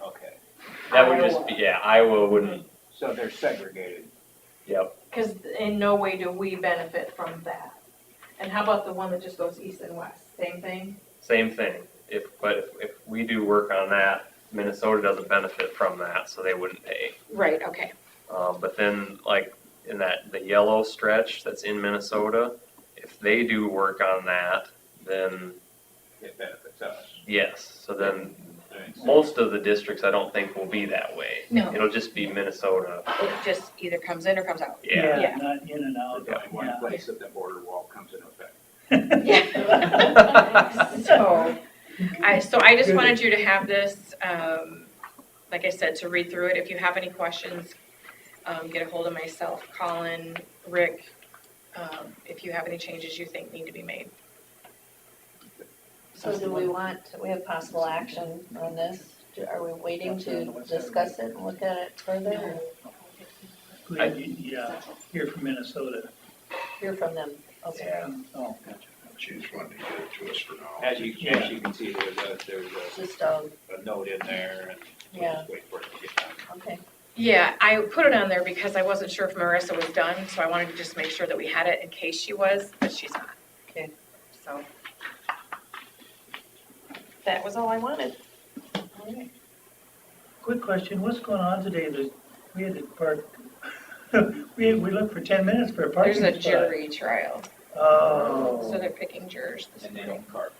Okay, That would just be, yeah, Iowa wouldn't, so they're segregated. yep. Because in no way do we benefit from that. And how about the one that just goes east and west, same thing? Same thing, but if we do work on that, Minnesota doesn't benefit from that, so they wouldn't pay. Right, okay. But then, like, in the yellow stretch that's in Minnesota, if they do work on that, then It benefits us. yes, so then most of the districts, I don't think will be that way. No. It'll just be Minnesota, It just either comes in or comes out. yeah. yeah, not in and out. There's only one Yeah. place that the border wall comes in effect. So I just wanted you to have this, like I said, to read through it. If you have any questions, get a hold of myself, Colin, Rick, if you have any changes you think need to be made. So do we have possible action on this? Are we waiting to discuss it and look at it further? Or Yeah, here from Minnesota. hear from them? Okay. Yeah. Oh, gotcha. She just wanted to get it to us for now. As you can see, there's Just, a note in there and we'll Yeah. just wait for it to get done. okay. Yeah, I put it on there because I wasn't sure if Marissa was done, so I wanted to just make sure that we had it in case she was, but she's not. Okay. So that was all I wanted. Quick question, what's going on today? We had to park, we looked for 10 minutes for a parking There's spot. a jury trial, so Oh. they're picking jurors this And they morning. don't carpool.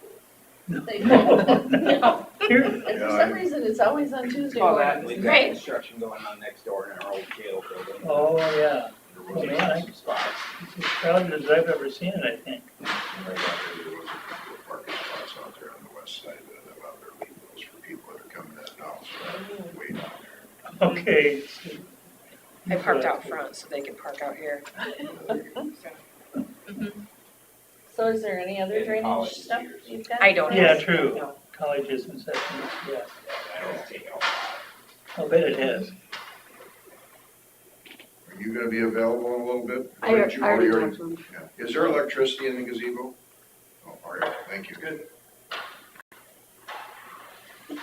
No. Here, And for some reason, it's always on Tuesday Well, mornings. we've got Right. construction going on next door in our old jail building. oh, yeah, We're man, looking at some spots. it's as crowded as I've ever seen it, I think. Right out there, there was a couple of parking spots out there on the west side that allowed their leave those for people that are coming in now, so wait out there. Okay. so- I parked out front so they could park out here. So is there any other In drainage college stuff years. you've got? I don't Yeah, know. true, No. colleges and sessions, yeah, That'll take a while. I'll bet it has. Are you gonna be available in a little bit? I Or did you already already- talked to him. Yeah. Is there electricity in the gazebo? Oh, all right, thank you. Good.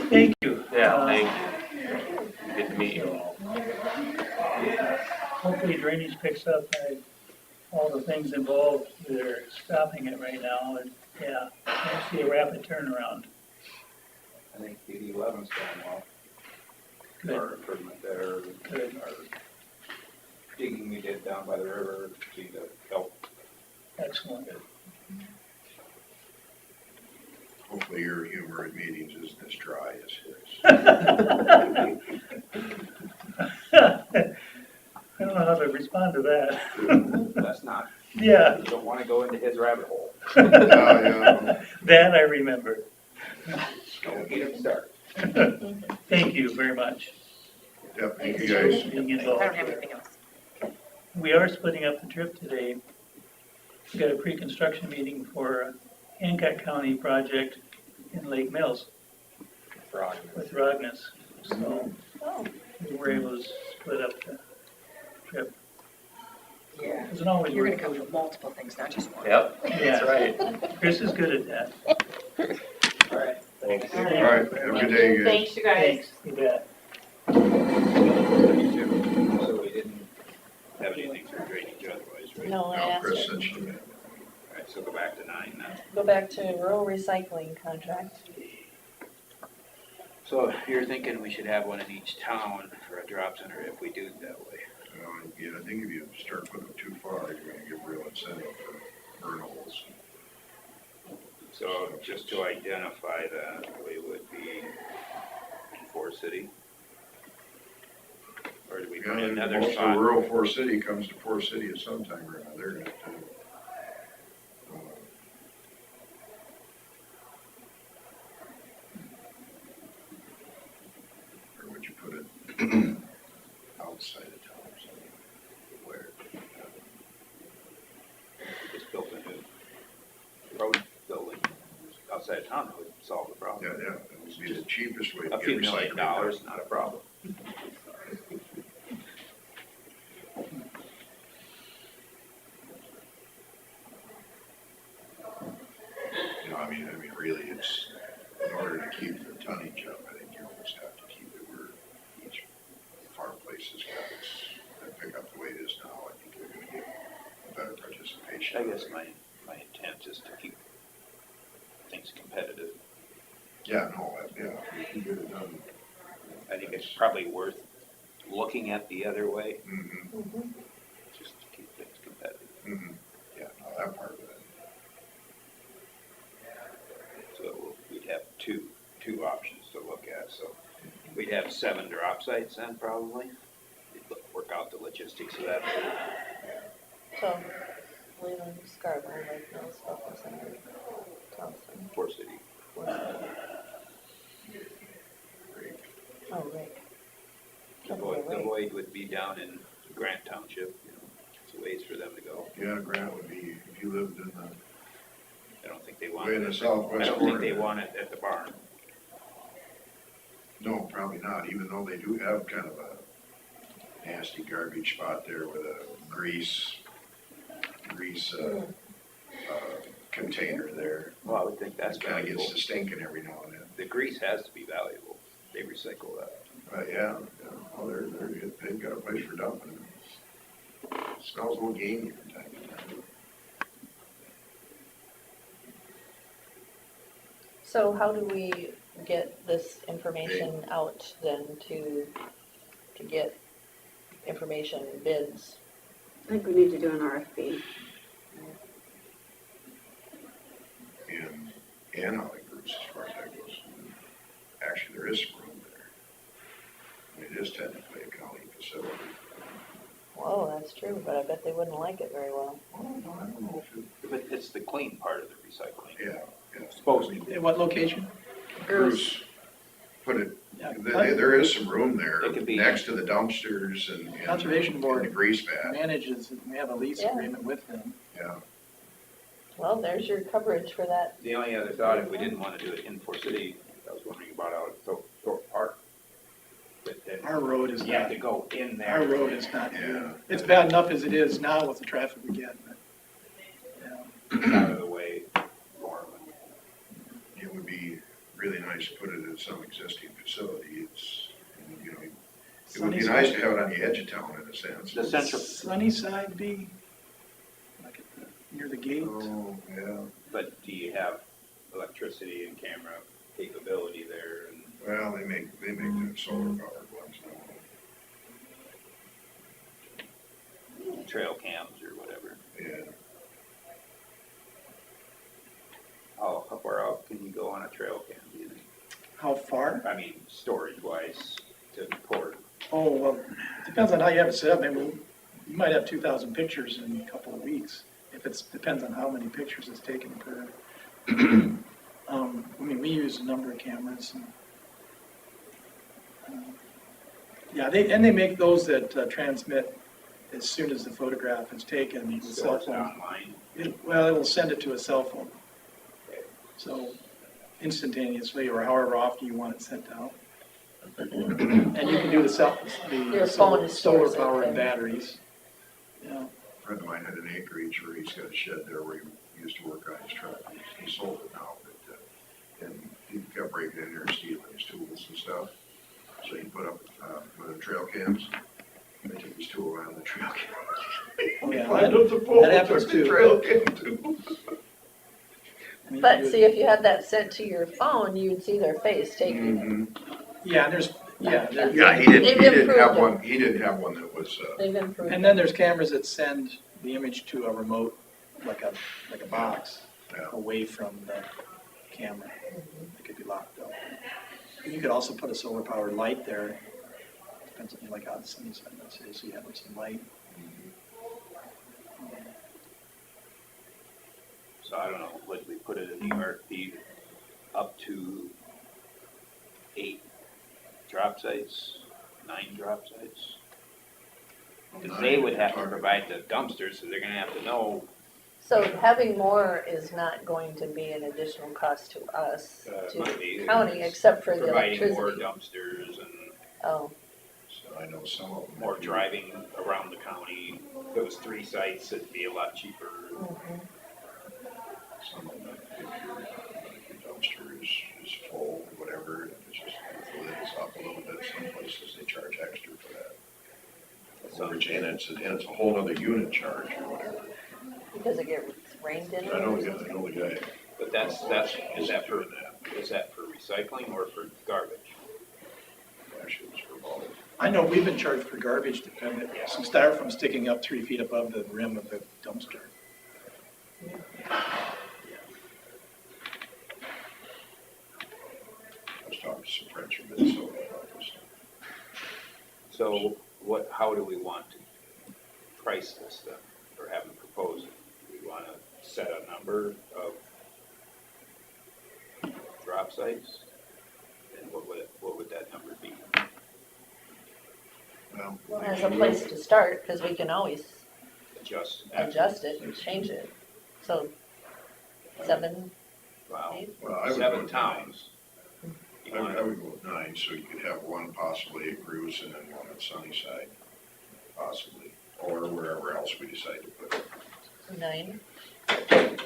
Thank you. Yeah, thank you. Good to meet you all. Hopefully drainage picks up. all the things involved that are stopping it right now, and, yeah, I see a rapid turnaround. I think 8011's going well. Good. Our improvement there, Good. our digging we did down by the river seemed to help. Excellent. Hopefully your humor in meetings isn't as dry as his. I don't know how to respond to that. That's not, Yeah, you don't want to go into his rabbit hole. Yeah. that I remember. Don't get him started. Thank you very much Yep, thank you for guys. being I involved. don't have anything else. We are splitting up the trip today. We got a pre-construction meeting for a Hancock County project in Lake Mills with Rognus. So Oh, we were able to split up the trip. Yeah. Doesn't always You're work. gonna cover multiple things, not just one. Yep, Yeah. that's right. Chris is good at that. All right. Thanks. All right, have a good day, you guys. Thanks, you guys. Thanks, you bet. So we didn't have anything for drainage otherwise, right? no, I No, asked Chris her. said she did. All right, so go back to 9 then. Go back to rural recycling contract. So you're thinking we should have one in each town for a drop center if we do it that way? Yeah, I think if you start putting them too far, you're gonna give real incentive for burn holes. So just to identify that, we would be Forest City? Or do we put Yeah, another most of spot? rural Forest City comes to Forest City at some time or another. And, where would you put it? Outside of town or something? Where? Just built a new road building outside of town, that would solve the problem. Yeah, it would be the cheapest way to A get few recycling $1 done. million, not a problem. You know, I mean, really, it's, in order to keep the tonnage up, I think you almost have to keep it where each farm place has got its pickup the way it is now. I think you're gonna get better participation. I guess my intent is to keep things competitive. Yeah, no, yeah, if you get it done. I think it's probably worth looking at the other way, Mm-hmm, just to keep things competitive. mm-hmm, yeah, no, that part of it. So we'd have two options to look at, so we'd have 7 drop sites then probably. We'd work out the logistics of that. So, Leland, Scarborough, Lake Mills, Buffalo Center, Thompson, Forest City. Forest City. Oh, right. The void would be down in Grant Township, you know, it's a ways for them to go. Yeah, Grant would be, if you lived in the, I don't think they want way it. in the I southwest don't think corner. they want it at the barn. No, probably not, even though they do have kind of a nasty garbage spot there with a grease container there. Well, I would think that's It kind of valuable. gets to stinking every now and then. The grease has to be valuable. They recycle that. But yeah, well, they've got a place for dumping it. Smells a little gamey from time to time. So how do we get this information out then to get information, bids? I think we need to do an RFP. And Alley groups as far as that goes. Actually, there is some room there. I mean, it is technically a county facility. Oh, that's true, but I bet they wouldn't like it very well. Well, no, I don't know if it, But it's the clean part of the recycling. yeah. Supposed to be. At what location? Bruce put it, Yeah. there is some room there It could be- next to the dumpsters and. Conservation Board. And the grease vat, Manages, we have a lease Yeah. agreement with them. yeah. Well, there's your coverage for that. The only other thought, if we didn't want to do it in Forest City, I was wondering about out at Thorpe Park. But then Our road is you have not, to go in there. our road is not, Yeah. it's bad enough as it is now with the traffic we get, but, yeah. Out of the way, Norman. It would be really nice to put it at some existing facility. It's, you know, it would be nice to have it on the edge of town in a sense. The central, Sunnyside be, near the gate. Oh, yeah. But do you have electricity and camera capability there? And Well, they make the solar powered ones now. trail cams or whatever. Yeah. How far out can you go on a trail cam, do you think? How far? I mean, storage wise to port. Oh, well, depends on how you have it set up. Maybe you might have 2,000 pictures in a couple of weeks. Depends on how many pictures it's taken per. I mean, we use a number of cameras. And, yeah, they make those that transmit as soon as the photograph is taken with cell Stores phone. online. Well, it will send it to a cell phone. So instantaneously, or however often you want it sent out. And you can do Your phone the stores solar it powered there. batteries. Yeah. A friend of mine had an acreage where he's got a shed there where he used to work on his truck. He sold it now, but, and he kept breaking in there and stealing his tools and stuff. So he put up, one of the trail cams. They took his tool around the trail cam. Oh, yeah, Climbed up the pole, that happens took the too. trail cam too. I mean, But you see, if you had that sent to your phone, you'd see their face taking it. Mhm. Yeah, there's Yeah, he They've didn't have improved one, he didn't have one that was, They've improved. and then there's cameras that send the image to a remote, like a box, yeah. away from the camera. It could be locked up. You could also put a solar powered light there. Depends on, like how the sun's setting, let's say, so you have some light. So I don't know, would we put it in the RFP up to 8 drop sites, 9 drop sites? Because they would have to provide the dumpsters, so they're gonna have to know. So having more is not going to be an additional cost to us, to might be. the county, except for the Providing more electricity. dumpsters and Oh, So I know some of them. more driving around the county. If it was 3 sites, it'd be a lot cheaper. mhm. Some of them, if your dumpster is full, or whatever, and it's just, the lid is up a little bit, some places they charge extra for that. And it's a whole other unit charge or whatever. Because it gets rained in. I know the guy. But is that for recycling or for garbage? Actually, it's for both. I know we've been charged for garbage, depending, some styrofoam sticking up 3 feet above the rim of the dumpster. I was talking to some friends from Minnesota about this. So how do we want to price this then, or have them propose it? Do we want to set a number of drop sites? And what would that number be? Well, as a place to start, because we can always adjust it and change it. So 7, Wow, 8, Well, I would 7 go towns. You I wanna- would go with 9, so you could have one possibly at Bruce and then one at Sunnyside, possibly, or wherever else we decide to put it. 9. And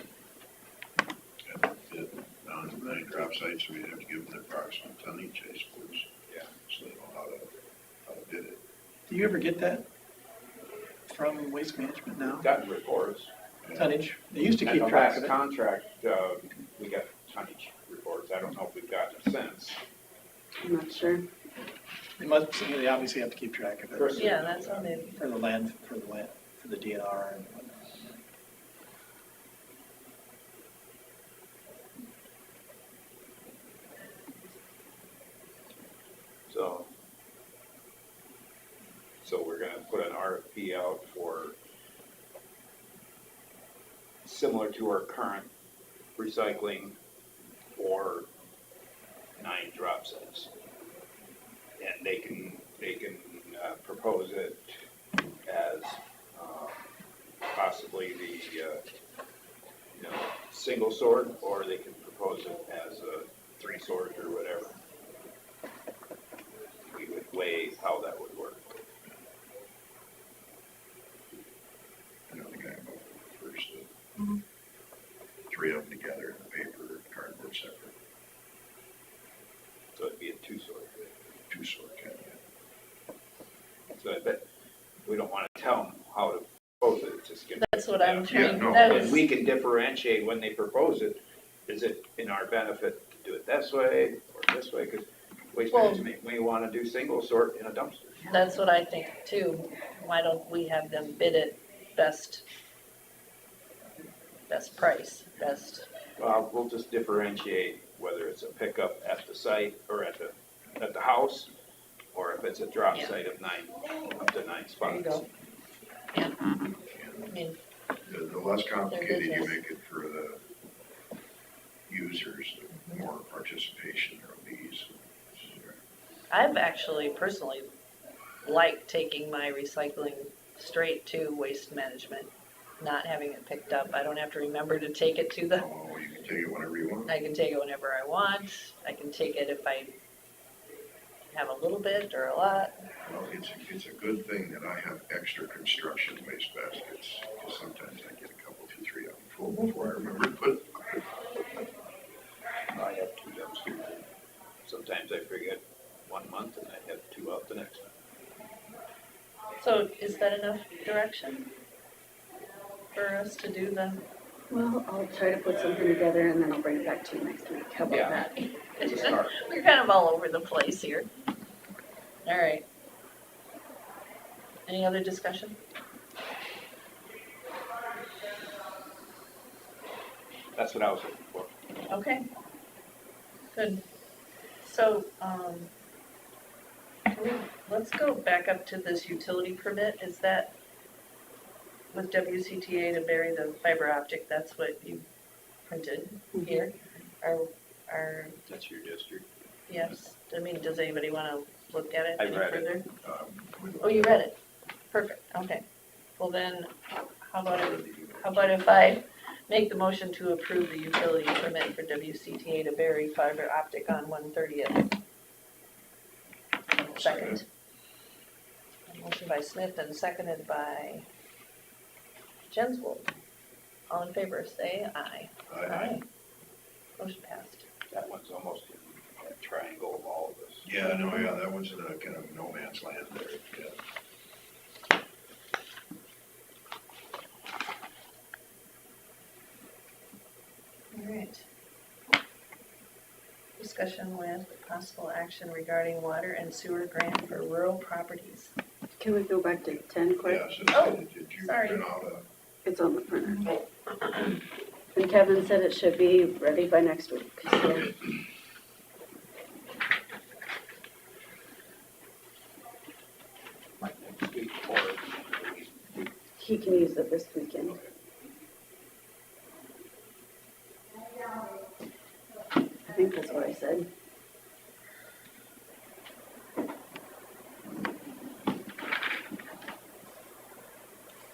down to 9 drop sites, so we'd have to give them the approximate ton each, I suppose. Yeah. So they know how to bid it. Do you ever get that from Waste Management now? Gotten reports. Tonnage? They used to At keep the track last of it. contract, we got tonnage reports. I don't know if we've gotten it since. I'm not sure. They obviously have to keep track of it Yeah, that's how they. for the DNR and whatnot. So we're gonna put an RFP out for similar to our current recycling for 9 drop sites. And they can propose it as possibly the single sort, or they can propose it as a 3 sort or whatever. We would weigh how that would work. I know the guy about the first, 3 of them together, paper, cardboard separate, So it'd be a 2 sort. 2 sort kind of. So I bet we don't want to tell them how to propose it, it's just gonna. That's what I'm trying, no, that And was, we can differentiate when they propose it, is it in our benefit to do it this way or this way? Because waste Well- management may want to do single sort in a dumpster. that's what I think too. Why don't we have them bid it best price, best, Well, we'll just differentiate whether it's a pickup at the site or at the house, or if it's a drop Yeah. site of up to 9 spots. there you go. Yeah, I mean, The less complicated you business. make it for the users, the more participation there will be. So, I've actually personally liked taking my recycling straight to waste management, not having it picked up. I don't have to remember to take it to the, oh, you can take it whenever you want. I can take it whenever I want. I can take it if I have a little bit or a lot. Well, it's a good thing that I have extra construction waste baskets, because sometimes I get a couple, 2, 3 of them full before I remember to put. I have 2 dumpsters. Sometimes I forget 1 month and I have 2 out the next month. So is that enough direction for us to do the? Well, I'll try to put something together and then I'll bring it back to you next week. How about Yeah. that? It's a start. We're kind of all over the place here. All right. Any other discussion? That's what I was looking for. Okay. Good. So, let's go back up to this utility permit. Is that with WCTA to bury the fiber optic? That's what you printed here? Are, That's your district. yes, I mean, does anybody want to look at it I any read it. further? With- Oh, you read it? Perfect, okay. Well then, how about if I make the motion to approve the utility permit for WCTA to bury fiber optic on 130th? Second. Motion by Smith and seconded by Jenswold. All in favor, say aye. I- Motion passed. That one's almost in that triangle of all of us. Yeah, no, yeah, that one's in a kind of no man's land there, yeah. All right. Discussion with possible action regarding water and sewer grant for rural properties. Can we go back to 10 quick? Yeah, so Oh, did you sorry. print out a? It's on the printer. And Kevin said it should be ready by next week. So Like next week or he can use it this weekend. I think that's what I said.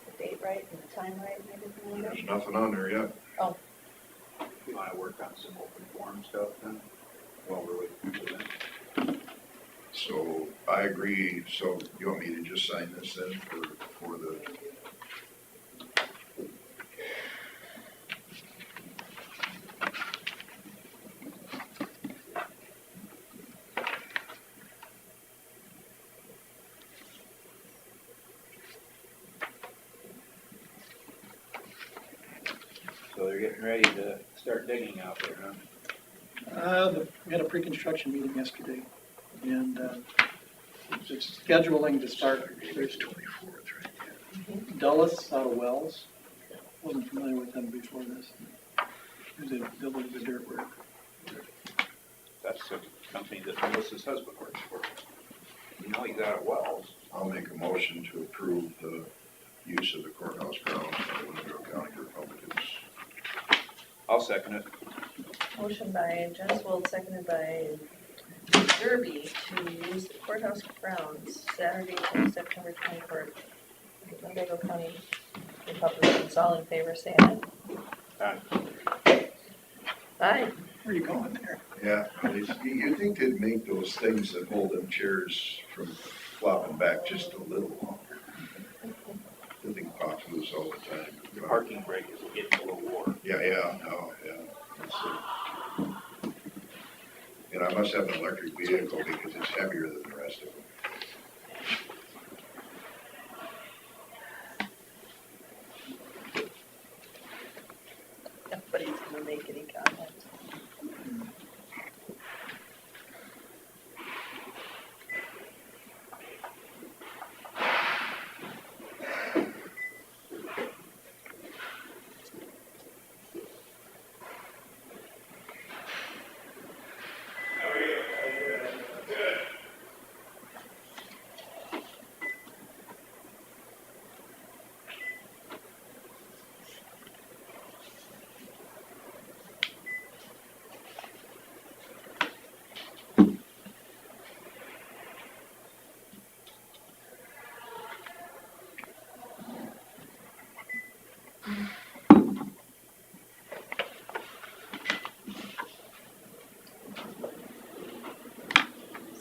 The date right and the time right and everything like that? There's nothing on there yet. you want to work on some open forum stuff then, while we're waiting for them. So I agree, so you want me to just sign this then for the? So they're getting ready to start digging out there, huh? We had a pre-construction meeting yesterday, and it's scheduling to start. There's 24th, right? Dulles out of Wells. Wasn't familiar with them before this. They do the dirt work. That's the company that Melissa's husband works for. You know, he's out of Wells. I'll make a motion to approve the use of the courthouse grounds by the Winnebago County Republicans. I'll second it. Motion by Jenswold, seconded by Derby to use the courthouse grounds Saturday, September 24th. Winnebago County Republicans, all in favor, say aye. Aye. Where are you going there? Yeah, you think they'd make those things that hold them chairs from flopping back just a little longer? The thing pops loose all the time. The parking brake is getting a little warm. Yeah, no, yeah. And I must have an electric vehicle because it's heavier than the rest of them.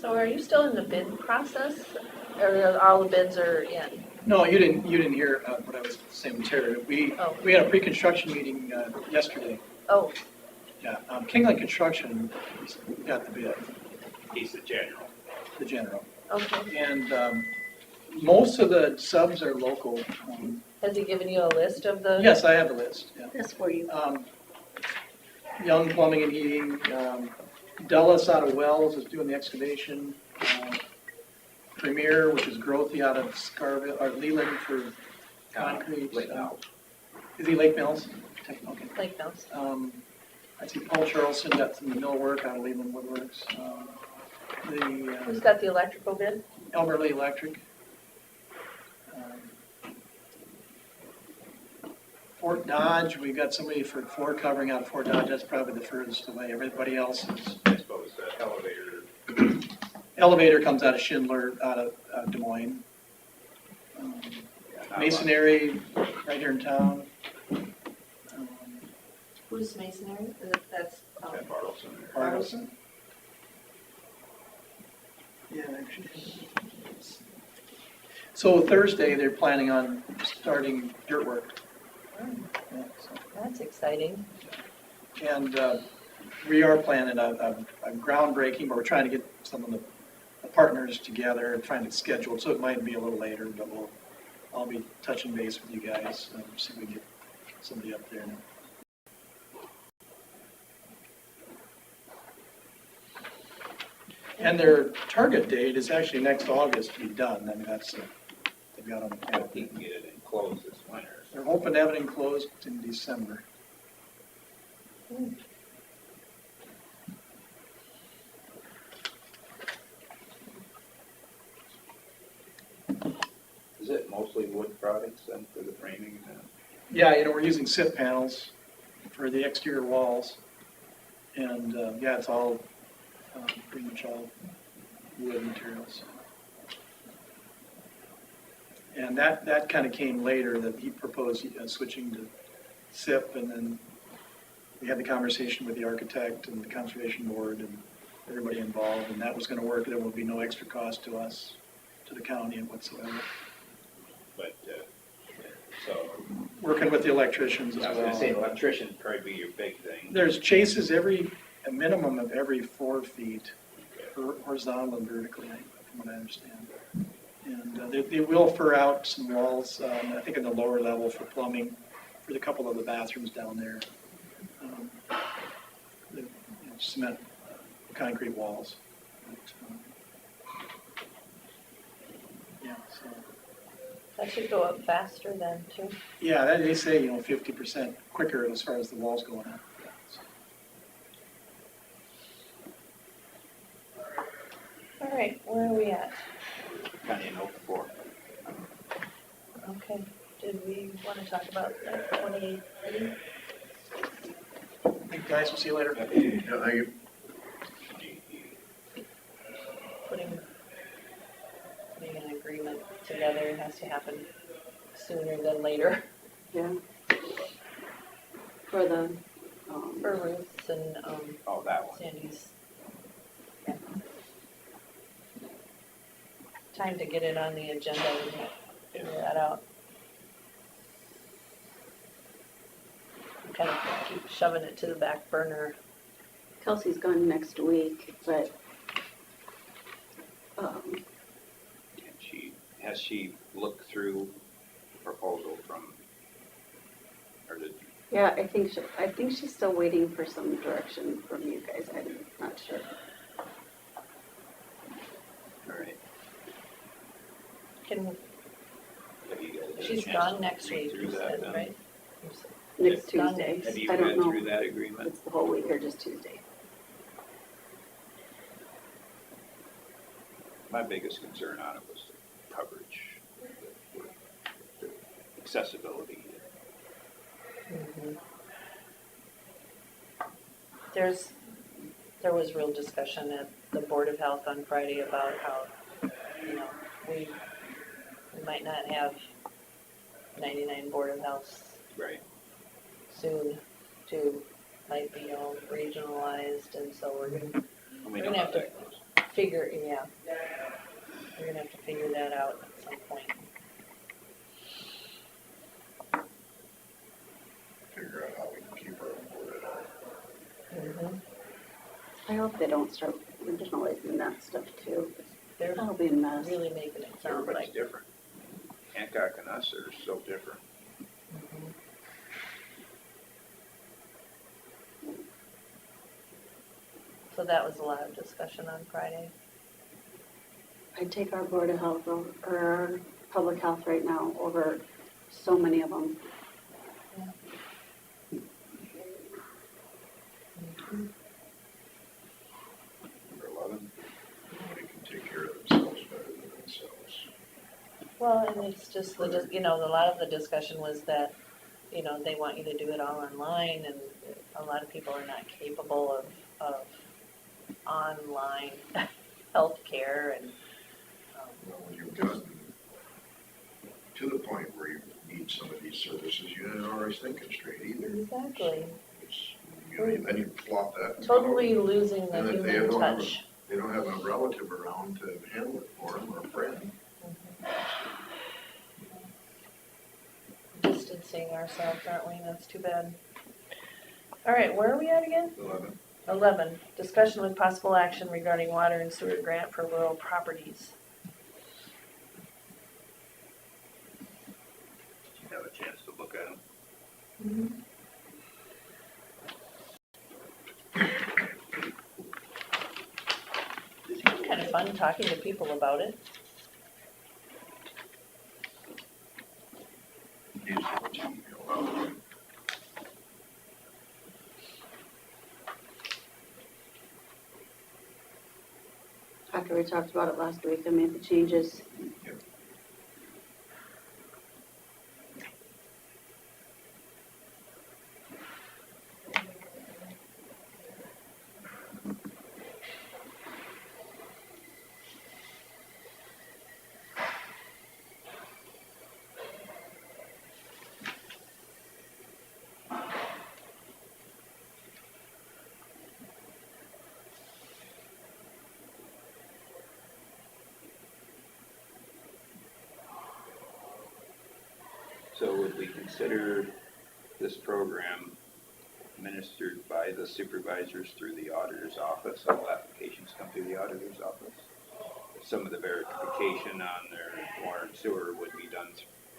So are you still in the bid process, or all the bids are in? No, you didn't hear what I was saying, Terry. Oh. We had a pre-construction meeting yesterday. Oh, Yeah, Kingland Construction got the bid, He's the general. the general. okay. And most of the subs are local. Has he given you a list of the? Yes, I have a list, yeah. That's for you. Young Plumbing and Heating, Dulles out of Wells is doing the excavation. Premier, which is Grothy out of Scarville, or Leland for concrete. Lake Mills. Is he Lake Mills? Okay. Lake Mills. I see Paul Charleston got some millwork out of Leland Woodworks. Who's The got the electrical bid? Elmerly Electric. Fort Dodge, we got somebody for floor covering out of Fort Dodge. That's probably the furthest away. Everybody else is. I suppose the Elevator comes out of Schindler, out of Des Moines. Masonry, right here in town. Who's masonry? Is it, that's, Ted Bartleson there. Bartleson. Yeah, actually. So Thursday, they're planning on starting dirt work. Yeah, so. that's exciting. And we are planning a groundbreaking, but we're trying to get some of the partners together and trying to schedule it, so it might be a little later, but I'll be touching base with you guys, see if we can get somebody up there. And their target date is actually next August to be done. I mean, that's, they've got them. I hope he can get it enclosed this winter. They're hoping to have it enclosed in December. Is it mostly wood products then for the framing and that? Yeah, we're using SIP panels for the exterior walls. And, yeah, it's all, pretty much all wood materials. And that kind of came later, that he proposed switching to SIP, and then we had the conversation with the architect and the conservation board and everybody involved, and that was going to work. There would be no extra cost to us, to the county whatsoever. But, so, Working with the electricians as I well. was gonna say electrician would probably be your big thing. There's chases a minimum of every 4 feet, horizontal and vertically, from what I understand. And they will fur out some walls, I think in the lower level for plumbing, for the couple of the bathrooms down there. The cement, concrete walls. But, yeah, so. That should go up faster then too. Yeah, they say, 50% quicker as far as the walls going up. All right, where are we at? Kind of note before. Okay, did we want to talk about that 2018? Thank you guys, we'll see you later. Yeah, thank you. Putting an agreement together has to happen sooner than later Yeah. For the, for Ruth's and Oh, that one. Sandy's. Yeah. Time to get it on the agenda and figure that out. Kind of keep shoving it to the back burner. Kelsey's gone next week, but, And has she looked through the proposal from, or did, yeah, I think she's still waiting for some direction from you guys. I'm not sure. all right. Can, Have you guys had a she's chance gone to next read week, through you that said, then? right? Next Done. Tuesday. Have you I don't read know through if that agreement? it's the whole week or just Tuesday. My biggest concern on it was the coverage, the accessibility. Mhm. There was real discussion at the Board of Health on Friday about how, we might not have 99 Board of Health Right. soon too, might be all regionalized, and so we're gonna And we We're know gonna how have to- that goes. figure, yeah. We're gonna have to figure that out at some point. Figure out how we can keep our board at all. Mhm. I hope they don't start regionalizing that stuff too. They're That'll be a mess. really making it sound Everybody's like. different. Hancock and us are so different. Mhm. So that was a lot of discussion on Friday. I'd take our Board of Health or our Public Health right now over so many of them. Number 11, they can take care of themselves better than themselves. Well, and it's just the, you know, a lot of the discussion was that, you know, they want you to do it all online, and a lot of people are not capable of online healthcare, and, Well, when you've gotten to the point where you need some of these services, you're not always thinking straight either. exactly, It's, you know, then you plop that. totally losing the And if they human don't have touch. They don't have a relative around to handle it for them or a friend. Distancing ourselves, aren't we? That's too bad. All right, where are we at again? 11, 11, discussion with possible action regarding water and sewer grant for rural properties. You have a chance to look at them. It's been kind of fun talking to people about it. usually what you email out. After we talked about it last week, I made the changes. Yep. So would we consider this program administered by the supervisors through the auditor's office? All applications come through the auditor's office? Some of the verification on their water and sewer would be done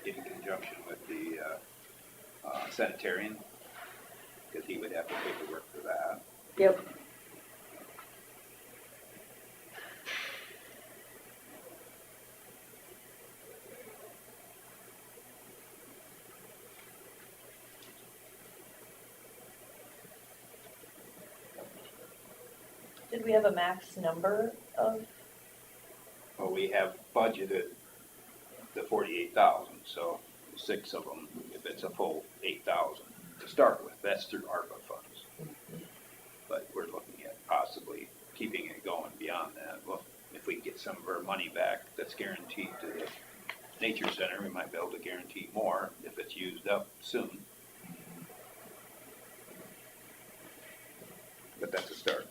in conjunction with the sanitarian, because he would have to paperwork for that. Yep. Did we have a max number of, Well, we have budgeted the 48,000, so 6 of them, if it's a full 8,000 to start with, that's through ARPA funds. But we're looking at possibly keeping it going beyond that. Well, if we can get some of our money back that's guaranteed to the nature center, we might be able to guarantee more if it's used up soon. But that's a start.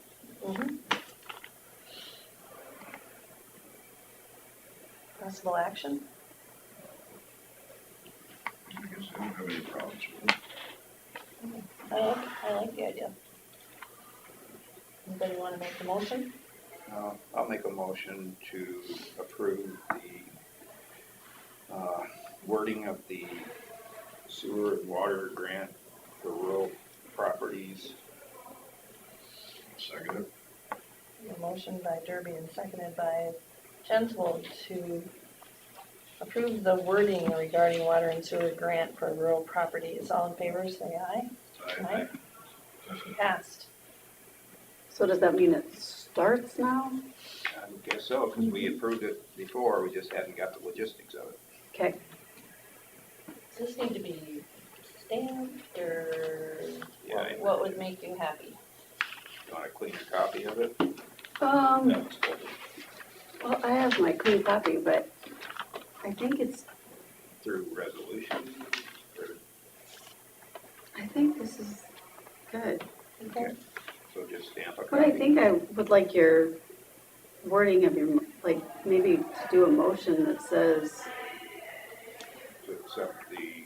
possible action? I guess I don't have any problems with it. I like the idea. Anybody want to make a motion? I'll make a motion to approve the wording of the sewer and water grant for rural properties. Second it. A motion by Derby and seconded by Genswold to approve the wording regarding water and sewer grant for rural properties. All in favor, say aye. Aye. Motion passed. So does that mean it starts now? I guess so, because we approved it before, we just hadn't got the logistics of it. Okay. Does this need to be stamped, or Yeah, what would make you happy? You want a cleaner copy of it? Well, I have my clean copy, but I think it's, Through resolution? Or- I think this is good. Okay. So just stamp a copy? But I think I would like your wording of your, like, maybe to do a motion that says To accept the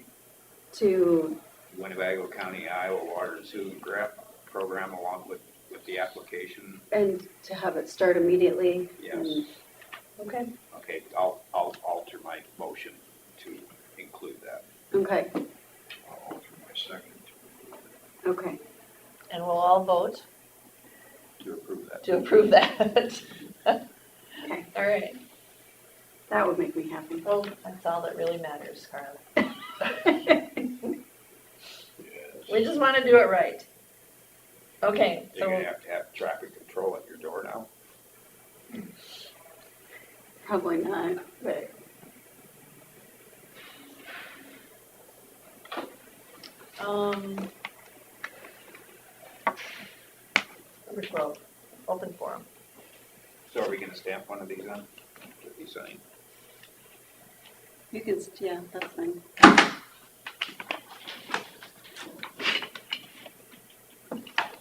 to, Winnebago County, Iowa Water and Sewer Grant Program along with the application. and to have it start immediately. Yes. and- Okay, Okay, I'll alter my motion to include that. Okay, I'll alter my second. okay. and we'll all vote To approve that. to approve that. Okay. All right, That would make me happy. well, that's all that really matters, Carla. Yes. We just want to do it right. Okay, You're gonna so, have to have traffic control at your door now. Probably not, but number 12, open forum. So are we gonna stamp one of these on? To be signed? you can, yeah, that's fine.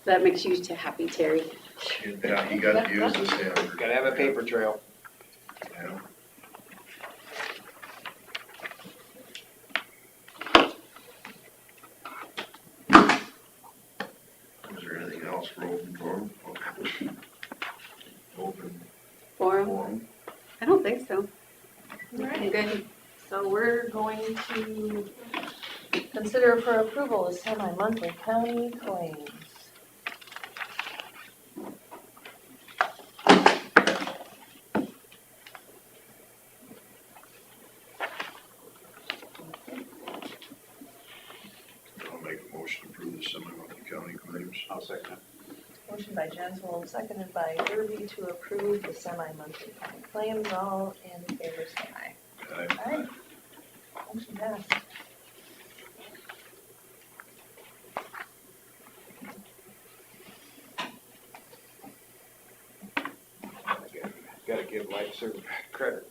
That makes you happy, Terry. Yeah, he got to use this hammer. Gotta have a paper trail. Yeah. Is there anything else for open forum? Open Forum? forum? I don't think so. All I'm right, good. so we're going to consider for approval the semi-monthly county claims. I'll make a motion to approve the semi-monthly county claims. I'll second it. Motion by Jensel, seconded by Derby to approve the semi-monthly county claims. All in favor, say aye. Aye. Motion passed. Gotta give life service credit.